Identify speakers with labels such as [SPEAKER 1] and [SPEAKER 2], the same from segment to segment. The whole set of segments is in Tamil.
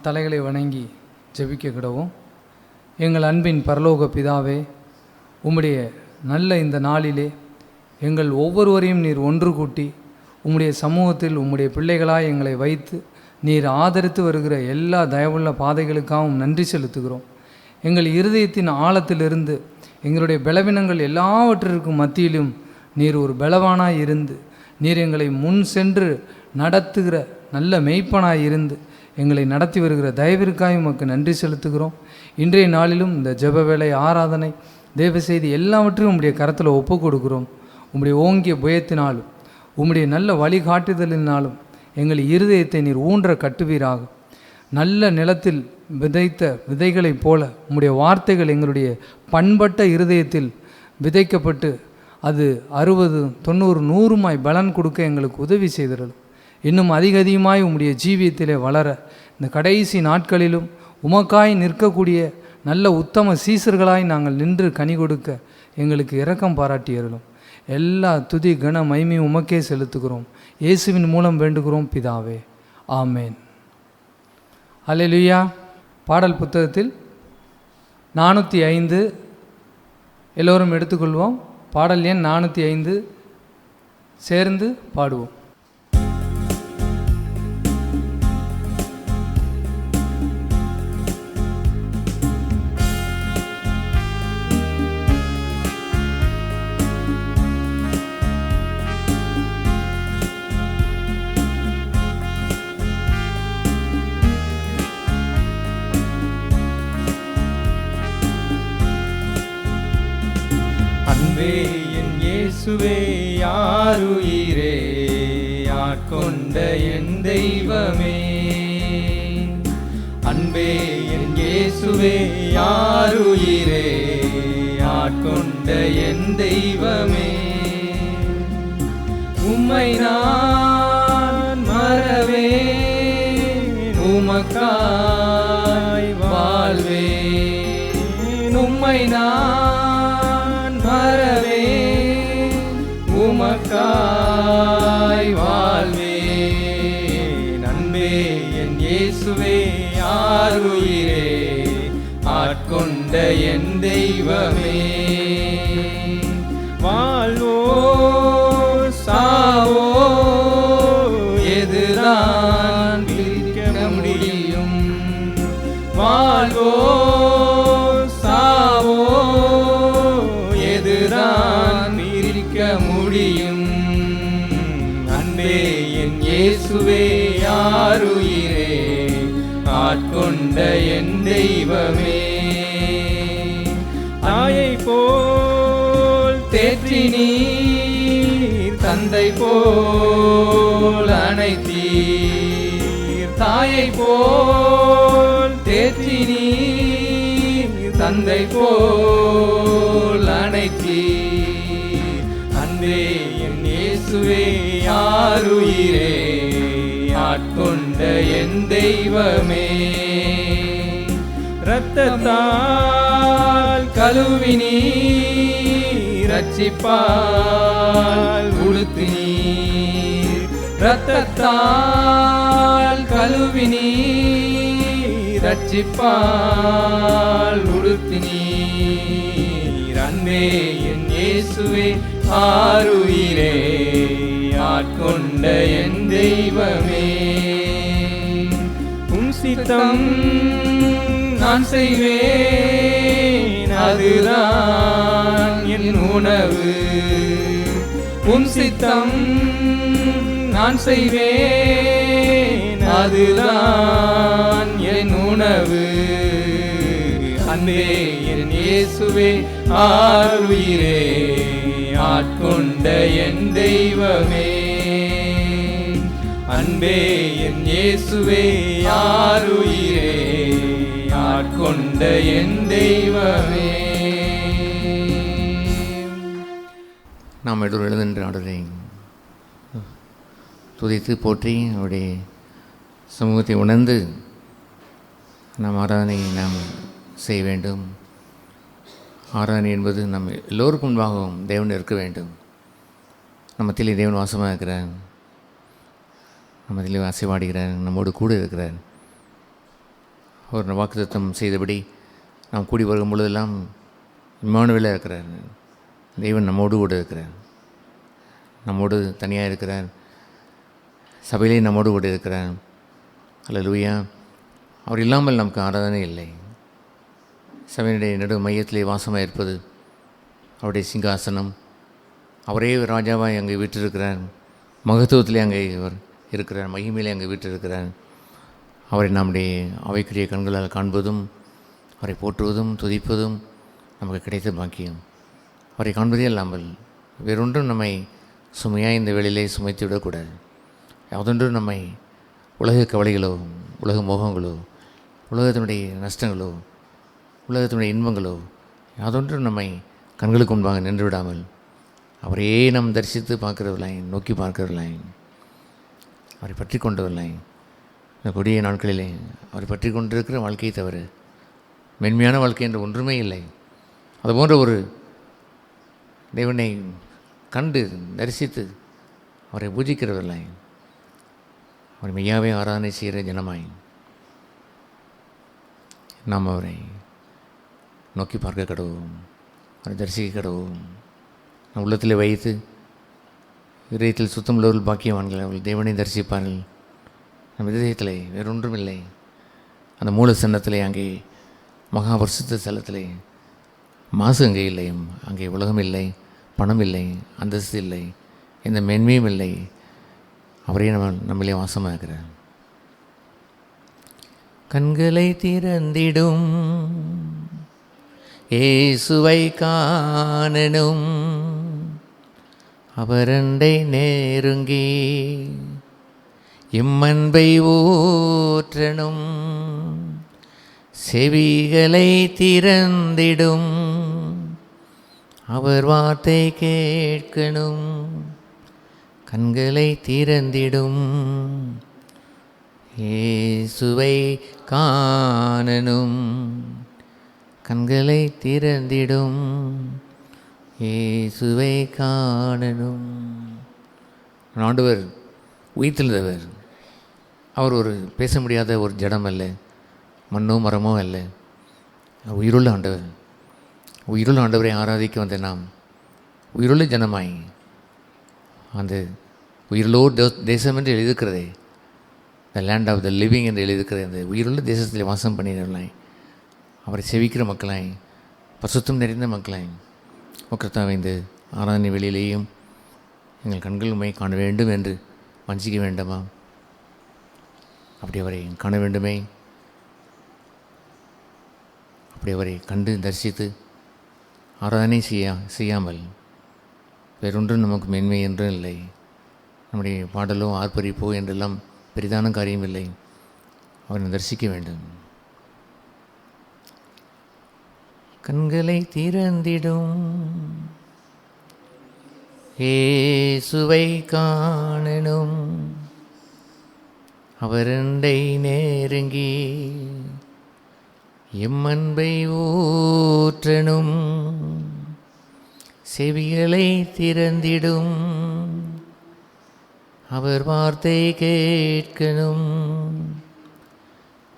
[SPEAKER 1] தலைகளை வணங்கி ஜெபிக்க கிடவும். எங்கள் அன்பின் பரலோக பிதாவே, உம்முடைய நல்ல இந்த நாளிலே எங்கள் ஒவ்வொருவரையும் நீர் ஒன்று கூட்டி உம்முடைய சமூகத்தில் உம்முடைய பிள்ளைகளாய் எங்களை வைத்து நீர் ஆதரித்து வருகிற எல்லா தயவுள்ள பாதைகளுக்காகவும் நன்றி செலுத்துகிறோம். எங்கள் இருதயத்தின் ஆழத்திலிருந்து எங்களுடைய பலவீனங்கள் எல்லாவற்றிற்கும் மத்தியிலும் நீர் ஒரு பலவானாய் இருந்து நீர் எங்களை முன் சென்று நடத்துகிற நல்ல மெய்ப்பனாய் இருந்து எங்களை நடத்தி வருகிற தயவிற்காக உமக்கு நன்றி செலுத்துகிறோம். இன்றைய நாளிலும் இந்த ஜெப வேளை, ஆராதனை, தேவ செய்தி எல்லாவற்றையும் உம்முடைய கரத்தில் ஒப்பு கொடுக்கிறோம். உம்முடைய ஓங்கிய புயத்தினாலும் உம்முடைய நல்ல வழிகாட்டுதலினாலும் எங்கள் இருதயத்தை நீர் ஊன்ற கட்டுவீராக. நல்ல நிலத்தில் விதைத்த விதைகளைப் போல உம்முடைய வார்த்தைகள் எங்களுடைய பண்பட்ட இருதயத்தில் விதைக்கப்பட்டு அது 60, 90, 100 பலன் கொடுக்க எங்களுக்கு உதவி செய்திருக்கும். இன்னும் அதிகமாய் உம்முடைய ஜீவியத்திலே வளர இந்த கடைசி நாட்களிலும் உமக்காய் நிற்கக்கூடிய நல்ல உத்தம சீசர்களாய் நாங்கள் நின்று கனி கொடுக்க எங்களுக்கு இரக்கம் பாராட்டியருளும். எல்லா துதி கன மகிமையும் உமக்கே செலுத்துகிறோம். இயேசுவின் மூலம் வேண்டுகிறோம் பிதாவே, ஆமேன். அல்லேலூயா. பாடல் புத்தகத்தில் 405 எல்லோரும் எடுத்துக்கொள்வோம். பாடல் எண் 405 சேர்ந்து பாடுவோம்.
[SPEAKER 2] அன்பே என் இயேசுவே, யாருயிரே, ஆட்கொண்ட என் தெய்வமே. அன்பே என் இயேசுவே, யாருயிரே, ஆட்கொண்ட என் தெய்வமே. உம்மை நான் மறவேன், உமக்காய் வாழ்வேன். உம்மை நான் மறவேன், உமக்காய் வாழ்வேன். அன்பே என் இயேசுவே, யாருயிரே, ஆட்கொண்ட என் தெய்வமே. வாழ்வோ சாவோ எதுதான் பிரிக்க முடியும்? வாழ்வோ சாவோ எதுதான் பிரிக்க முடியும்? அன்பே என் இயேசுவே, யாருயிரே, ஆட்கொண்ட என் தெய்வமே. தாயை போல் தேற்றி நீர், தந்தை போல் அணைத்தீர். தாயை போல் தேற்றி நீர், தந்தை போல் அணைத்தீர். அன்பே என் இயேசுவே, யாருயிரே, ஆட்கொண்ட என் தெய்வமே. இரத்தத்தால் கழுவினீர், இரட்சிப்பால் உடுத்தினீர். இரத்தத்தால் கழுவினீர், இரட்சிப்பால் உடுத்தினீர். அன்பே என் இயேசுவே, ஆருயிரே, ஆட்கொண்ட என் தெய்வமே. உம் சித்தம் நான் செய்வேன், அதுதான் என் உணவு. உம் சித்தம் நான் செய்வேன், அதுதான் என் உணவு. அன்பே என் இயேசுவே, ஆருயிரே, ஆட்கொண்ட என் தெய்வமே. அன்பே என் இயேசுவே, ஆருயிரே, ஆட்கொண்ட என் தெய்வமே.
[SPEAKER 3] நாம் எல்லோரும் எழுதுகின்ற ஆண்டவரை துதித்து போற்றி அவருடைய சமூகத்தை உணர்ந்து நாம் ஆராதனையை நாம் செய்ய வேண்டும். ஆராதனை என்பது நம்ம எல்லோருக்கும் முன்பாகவும் தேவன் இருக்க வேண்டும். நம்ம மத்தியிலே தேவன் வாசமாக இருக்கிறார், நம்ம மத்தியிலே அசைவாடுகிறார், நம்மோடு கூட இருக்கிறார். அவர் வாக்குத்தத்தம் செய்தபடி நாம் கூடி வரும் பொழுதெல்லாம் இம்மானுவேலா இருக்கிறார். தேவன் நம்மோடு கூட இருக்கிறார், நம்மோடு தனியாக இருக்கிறார், சபையிலே நம்மோடு கூட இருக்கிறார். அல்லேலூயா. அவர் இல்லாமல் நமக்கு ஆராதனை இல்லை. சபையினுடைய நடு மையத்திலே வாசமாக இருப்பது அவருடைய சிங்காசனம். அவரே ராஜாவாக அங்கே வீற்றிருக்கிறார், மகத்துவத்திலே அங்கே அவர் இருக்கிறார், மகிமையிலே அங்கே வீற்றிருக்கிறார். அவரை நம்முடைய அவைக்குரிய கண்களால் காண்பதும் அவரை போற்றுவதும் துதிப்பதும் நமக்கு கிடைத்த பாக்கியம். அவரை காண்பதே இல்லாமல் வேறொன்றும் நம்மை சுமையாக இந்த வேளையிலே சுமைத்து விடக்கூடாது. யாதொன்றும் நம்மை உலக கவலைகளோ, உலக மோகங்களோ, உலகத்தினுடைய நஷ்டங்களோ, உலகத்தினுடைய இன்பங்களோ யாதொன்றும் நம்மை கண்களுக்கு முன்பாக நின்று விடாமல் அவரையே நாம் தரிசித்து பார்க்கிறவர்களாய், நோக்கி பார்க்கிறவர்களாய், அவரை பற்றி கொண்டவர்களாய், இந்த கொடிய நாட்களிலே அவரை பற்றி கொண்டிருக்கிற வாழ்க்கையை தவிர மென்மையான வாழ்க்கை என்று ஒன்றுமே இல்லை. அதுபோன்ற ஒரு தேவனை கண்டு தரிசித்து அவரை பூஜிக்கிறவர்களாய், அவரை மெய்யாவே ஆராதனை செய்கிற ஜனமாய் நாம் அவரை நோக்கி பார்க்க கடவுவோம், அவரை தரிசிக்க கடவுவோம். நம் உள்ளத்தில் வைத்து இதயத்தில் சுத்தமுள்ளவர்கள் பாக்கியவான்கள், அவர்கள் தேவனை தரிசிப்பார்கள். நம் இதயத்தில் வேறொன்றும் இல்லை. அந்த மூல சின்னத்திலே, அங்கே மகா வருஷத்து ஸ்தலத்திலே மாசு அங்கே இல்லை, அங்கே உலகம் இல்லை, பணம் இல்லை, அந்தஸ்து இல்லை, எந்த மென்மையும் இல்லை. அவரே நம்மளே வாசமாகிறார். கண்களை திறந்திடும் இயேசுவை காணணும், அவரண்டை நெருங்கி இம்மன்பை ஊற்றணும். செவிகளை திறந்திடும் அவர் வார்த்தை கேட்கணும். கண்களை திறந்திடும் இயேசுவை காணணும், கண்களை திறந்திடும் இயேசுவை காணணும். ஆண்டவர் உயிர்த்தெழுந்தவர். அவர் ஒரு பேச முடியாத ஒரு ஜடம் அல்ல, மண்ணோ மரமோ அல்ல. உயிருள்ள ஆண்டவர். உயிருள்ள ஆண்டவரை ஆராதிக்க வந்த நாம் உயிருள்ள ஜனமாய் அந்த உயிருள்ளோர் தேசம் என்று எழுதியிருக்கிறதே, the land of the living என்று எழுதியிருக்கிறது, அந்த உயிருள்ள தேசத்தில் வாசம் பண்ணினாய் அவரை செவிக்கிற மக்களாய், பசுத்தம் நிறைந்த மக்களாய் கர்த்தாவே, இந்த ஆராதனை வெளியிலேயும் எங்கள் கண்கள் உம்மை காண வேண்டும் என்று வஞ்சிக்க வேண்டாமா? அப்படி அவரை காண வேண்டுமே. அப்படி அவரை கண்டு தரிசித்து ஆராதனை செய்யாமல் வேறொன்றும் நமக்கு மேன்மை என்றும் இல்லை. நம்முடைய பாடலோ ஆர்ப்பரிப்போ என்றெல்லாம் பெரிதான காரியம் இல்லை. அவரை தரிசிக்க வேண்டும். கண்களை திறந்திடும் இயேசுவை காணணும், அவரண்டை நெருங்கி எம்மன்பை ஊற்றணும். செவிகளை திறந்திடும் அவர் வார்த்தை கேட்கணும்.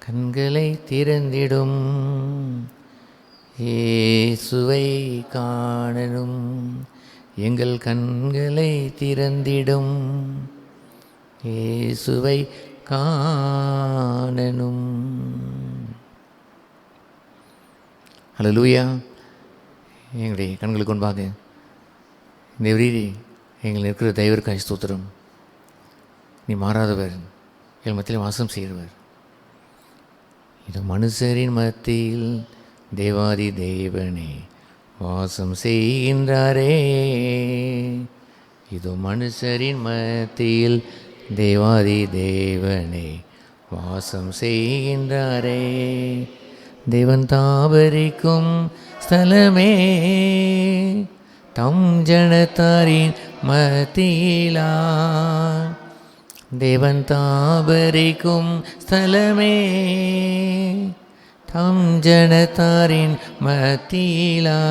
[SPEAKER 3] கண்களை திறந்திடும் இயேசுவை காணணும். எங்கள் கண்களை திறந்திடும் இயேசுவை காணணும். அல்லேலூயா. எங்களுடைய கண்களுக்கு முன்பாக இந்த விரீதி எங்கள் இருக்கிற தெய்வருக்காய் ஸ்தோத்திரம். நீ மாறாதவர், எங்கள் மத்தியில் வாசம் செய்கிறவர். இது மனுஷரின் மத்தியில் தேவாதி தேவனே வாசம் செய்கின்றாரே. இது மனுஷரின் மத்தியில் தேவாதி தேவனே வாசம் செய்கின்றாரே. தேவன் தாபரிக்கும் ஸ்தலமே, தம் ஜனத்தாரின் மத்தியிலா. தேவன் தாபரிக்கும் ஸ்தலமே, தம் ஜனத்தாரின் மத்தியிலா.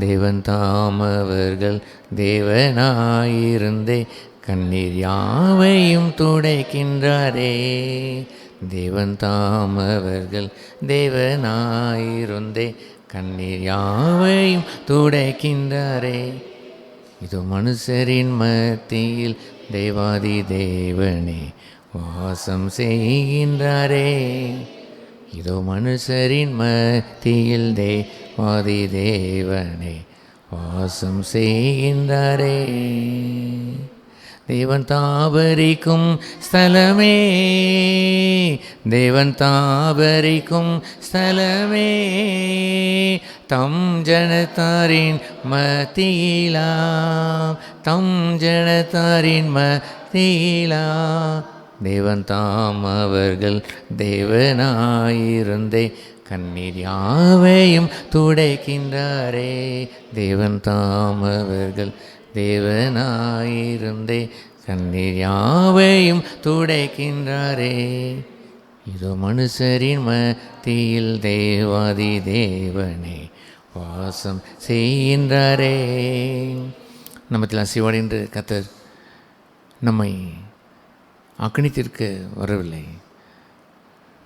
[SPEAKER 3] தேவன் தாம் அவர்கள் தேவனாயிருந்தே கண்ணீர் யாவையும் துடைக்கின்றாரே. தேவன் தாம் அவர்கள் தேவனாயிருந்தே கண்ணீர் யாவையும் துடைக்கின்றாரே. இதோ மனுஷரின் மத்தியில் தேவாதி தேவனே வாசம் செய்கின்றாரே. இதோ மனுஷரின் மத்தியில் தேவாதி தேவனே வாசம் செய்கின்றாரே. தேவன் தாபரிக்கும் ஸ்தலமே, தேவன் தாபரிக்கும் ஸ்தலமே, தம் ஜனத்தாரின் மத்தியிலாம், தம் ஜனத்தாரின் மத்தியிலாம். தேவன் தாம் அவர்கள் தேவனாயிருந்தே கண்ணீர் யாவையும் துடைக்கின்றாரே. தேவன் தாம் அவர்கள் தேவனாயிருந்தே கண்ணீர் யாவையும் துடைக்கின்றாரே. இதோ மனுஷரின் மத்தியில் தேவாதி தேவனே வாசம் செய்கின்றாரே. நம்மத்தில் அசிவாடின்று கர்த்தர் நம்மை அக்கணித்திருக்க வரவில்லை.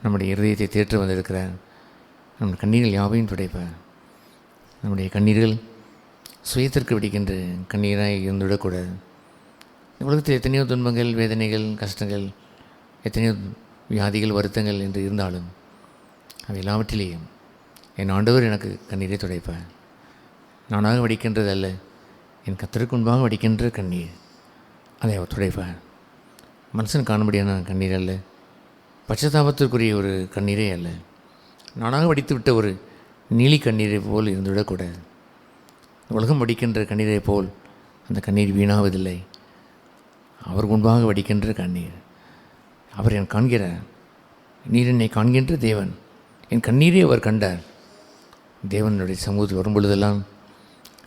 [SPEAKER 3] நம்முடைய இருதயத்தை தேற்ற வந்திருக்கிறார். நம்முடைய கண்ணீர்கள் யாவையும் துடைப்பார். நம்முடைய கண்ணீர்கள் சுயத்திற்கு வெடிக்கின்ற கண்ணீராக இருந்துவிடக்கூடாது. உலகத்தில் எத்தனையோ துன்பங்கள், வேதனைகள், கஷ்டங்கள், எத்தனையோ வியாதிகள், வருத்தங்கள் என்று இருந்தாலும் அவை எல்லாவற்றிலேயும் என் ஆண்டவர் எனக்கு கண்ணீரை துடைப்பார். நானாக வடிக்கின்றது அல்ல, என் கர்த்தருக்கு முன்பாக வடிக்கின்ற கண்ணீர், அதை அவர் துடைப்பார். மனுஷன் காணும்படியான கண்ணீர் அல்ல, பட்சதாபத்திற்குரிய ஒரு கண்ணீரே அல்ல, நானாக வடித்து விட்ட ஒரு நீலி கண்ணீரை போல் இருந்துவிடக்கூடாது. உலகம் வடிக்கின்ற கண்ணீரை போல் அந்த கண்ணீர் வீணாவதில்லை. அவர் முன்பாக வடிக்கின்ற கண்ணீர். அவர் என் காண்கிறார். நீர் என்னை காண்கின்ற தேவன். என் கண்ணீரை அவர் கண்டார். தேவனுடைய சமூகத்தில் வரும்பொழுதெல்லாம்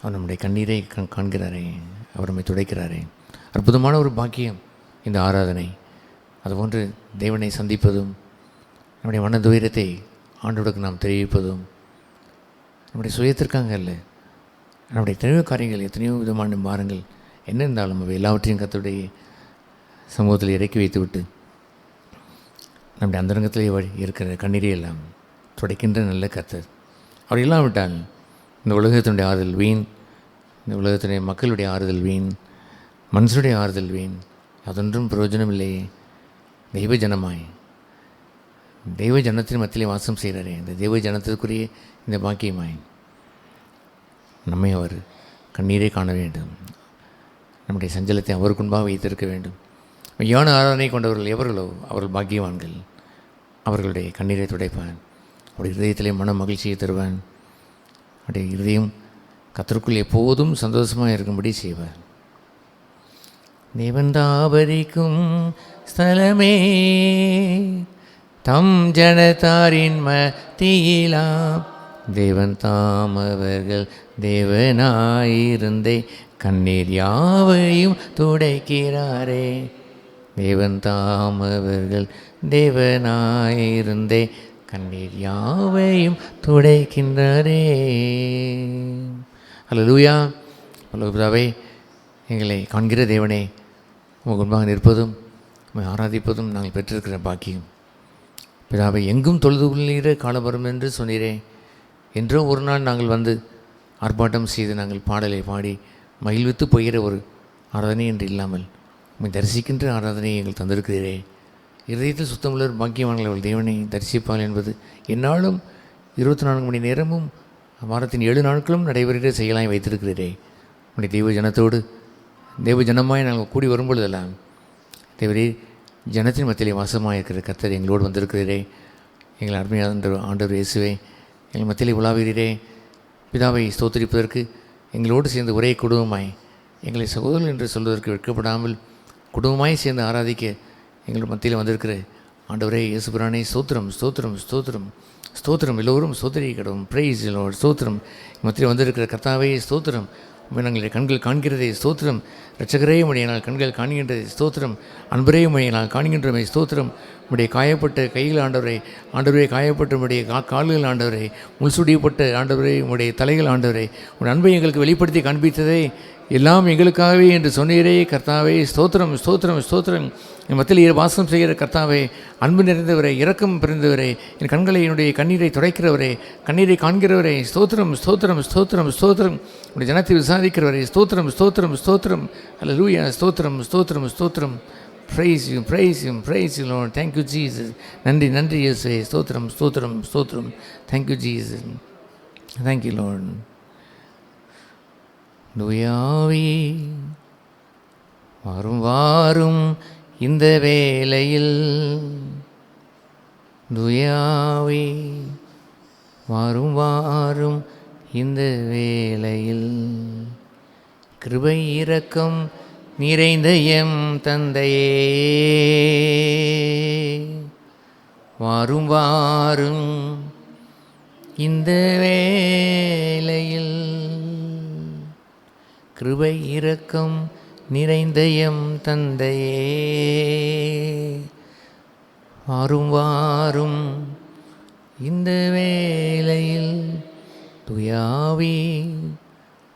[SPEAKER 3] அவர் நம்முடைய கண்ணீரை காண்கிறாரே, அவர் நம்மை துடைக்கிறாரே. அற்புதமான ஒரு பாக்கியம் இந்த ஆராதனை. அதுபோன்று தேவனை சந்திப்பதும், நம்முடைய மன துயரத்தை ஆண்டவருக்கு நாம் தெரிவிப்பதும், நம்முடைய சுயத்திற்காக அல்ல, நம்முடைய எத்தனையோ காரியங்கள், எத்தனையோ விதமான பாரங்கள் என்ன இருந்தாலும் அவை எல்லாவற்றையும் கர்த்தருடைய சமூகத்தில் இறக்கி வைத்துவிட்டு நம்முடைய அந்தரங்கத்திலே இருக்கிற கண்ணீரை எல்லாம் துடைக்கின்ற நல்ல கர்த்தர். அவர் இல்லாவிட்டால் இந்த உலகத்தினுடைய ஆறுதல் வீண், இந்த உலகத்தினுடைய மக்களுடைய ஆறுதல் வீண், மனுஷனுடைய ஆறுதல் வீண், அதொன்றும் பிரயோஜனம் இல்லையே. தெய்வ ஜனமாய் தெய்வ ஜனத்தின் மத்தியிலே வாசம் செய்கிறாரே, இந்த தெய்வ ஜனத்திற்குரிய இந்த பாக்கியமாய் நம்மை அவர் கண்ணீரை காண வேண்டும். நம்முடைய சஞ்சலத்தை அவருக்கு முன்பாக வைத்திருக்க வேண்டும். மெய்யான ஆராதனை கொண்டவர்கள் எவர்களோ அவர்கள் பாக்கியவான்கள். அவர்களுடைய கண்ணீரை துடைப்பான். அவருடைய இருதயத்திலே மன மகிழ்ச்சியை தருவான். அவருடைய இருதயம் கர்த்தருக்குள் எப்போதும் சந்தோஷமாக இருக்கும்படி செய்வார். தேவன் தாபரிக்கும் ஸ்தலமே, தம் ஜனத்தாரின் மத்தியிலாம், தேவன் தாம் அவர்கள் தேவனாயிருந்தே கண்ணீர் யாவையும் துடைக்கிறாரே. தேவன் தாம் அவர்கள் தேவனாயிருந்தே கண்ணீர் யாவையும் துடைக்கின்றாரே. அல்லேலூயா. பிதாவே, எங்களை காண்கிற தேவனே, உங்கள் முன்பாக நிற்பதும் உம்மை ஆராதிப்பதும் நாங்கள் பெற்றிருக்கிற பாக்கியம். பிதாவை, எங்கும் தொழுது கொள்கிற காலம் வரும் என்று சொன்னீரே. என்றோ ஒரு நாள் நாங்கள் வந்து ஆர்ப்பாட்டம் செய்து நாங்கள் பாடலை பாடி மகிழ்வித்து போகிற ஒரு ஆராதனை என்று இல்லாமல் உம்மை தரிசிக்கின்ற ஆராதனையை எங்கள் தந்திருக்கிறீரே. இருதயத்தில் சுத்தமுள்ள பாக்கியவான்கள் அவள் தேவனை தரிசிப்பாள் என்பது என்னாலும் 24 மணி நேரமும் வாரத்தின் 7 நாட்களும் நடைபெறுகிற செயலாய் வைத்திருக்கிறீரே. உடைய தெய்வ ஜனத்தோடு தெய்வ ஜனமாய் நாங்கள் கூடி வரும்பொழுதெல்லாம் தேவரே, ஜனத்தின் மத்தியிலே வாசமாக இருக்கிற கர்த்தர் எங்களோடு வந்திருக்கிறீரே. எங்கள் அருமையான ஆண்டவர் இயேசுவே, எங்கள் மத்தியிலே உலாவுகிறீரே. பிதாவை ஸ்தோத்திரிப்பதற்கு எங்களோடு சேர்ந்து ஒரே குடும்பமாய் எங்களை சகோதரர்கள் என்று சொல்வதற்கு வெட்கப்படாமல் குடும்பமாய் சேர்ந்து ஆராதிக்க எங்கள் மத்தியில் வந்திருக்கிற ஆண்டவரே இயேசு பிரானே, ஸ்தோத்திரம் ஸ்தோத்திரம் ஸ்தோத்திரம் ஸ்தோத்திரம். எல்லோரும் ஸ்தோத்திரி கடவும் பிரைஸ் லார்ட். ஸ்தோத்திரம். மத்தியில் வந்திருக்கிற கர்த்தாவே ஸ்தோத்திரம். நாங்களுடைய கண்கள் காண்கிறதே ஸ்தோத்திரம். இரட்சகரே, உடைய நாள் கண்கள் காண்கின்றதே ஸ்தோத்திரம். அன்பரே, உடைய நாள் காண்கின்றமே ஸ்தோத்திரம். உடைய காயப்பட்ட கைகள் ஆண்டவரே, ஆண்டவரே காயப்பட்ட உடைய கால்கள் ஆண்டவரே, முள்சுடியப்பட்ட ஆண்டவரே, உடைய தலைகள் ஆண்டவரே, உன் அன்பை எங்களுக்கு வெளிப்படுத்தி காண்பித்ததே எல்லாம் எங்களுக்காகவே என்று சொன்னீரே கர்த்தாவே ஸ்தோத்திரம் ஸ்தோத்திரம் ஸ்தோத்திரம். என் மத்தியில் வாசம் செய்கிற கர்த்தாவே, அன்பு நிறைந்தவரே, இரக்கம் பிறந்தவரே, என் கண்களை என்னுடைய கண்ணீரை துடைக்கிறவரே, கண்ணீரை காண்கிறவரே, ஸ்தோத்திரம் ஸ்தோத்திரம் ஸ்தோத்திரம் ஸ்தோத்திரம். உடைய ஜனத்தை விசாரிக்கிறவரே, ஸ்தோத்திரம் ஸ்தோத்திரம் ஸ்தோத்திரம். அல்லேலூயா, ஸ்தோத்திரம் ஸ்தோத்திரம் ஸ்தோத்திரம். praise you, praise you, praise you, Lord. Thank you, Jesus. நன்றி நன்றி இயேசுவே. ஸ்தோத்திரம் ஸ்தோத்திரம் ஸ்தோத்திரம். Thank you, Jesus. Thank you, Lord. தூயாவி வாரும் வாரும் இந்த வேளையில், தூயாவி வாரும் வாரும் இந்த வேளையில், கிருபை இரக்கம் நிறைந்த எம் தந்தையே, வாரும் வாரும் இந்த வேளையில், கிருபை இரக்கம் நிறைந்த எம் தந்தையே, வாரும் வாரும் இந்த வேளையில், தூயாவி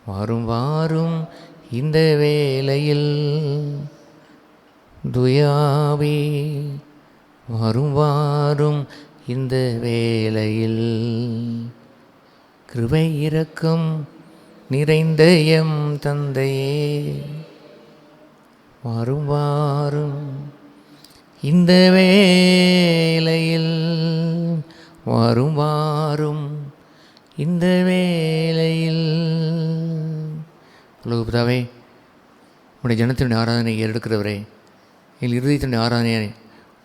[SPEAKER 3] வாரும் வாரும் இந்த வேளையில், தூயாவி வாரும் வாரும் இந்த வேளையில், கிருபை இரக்கம் நிறைந்த எம் தந்தையே, வாரும் வாரும் இந்த வேளையில், வாரும் வாரும் இந்த வேளையில். பிதாவே, உடைய ஜனத்தினுடைய ஆராதனை எடுக்கிறவரே, என் இருதயத்தினுடைய ஆராதனை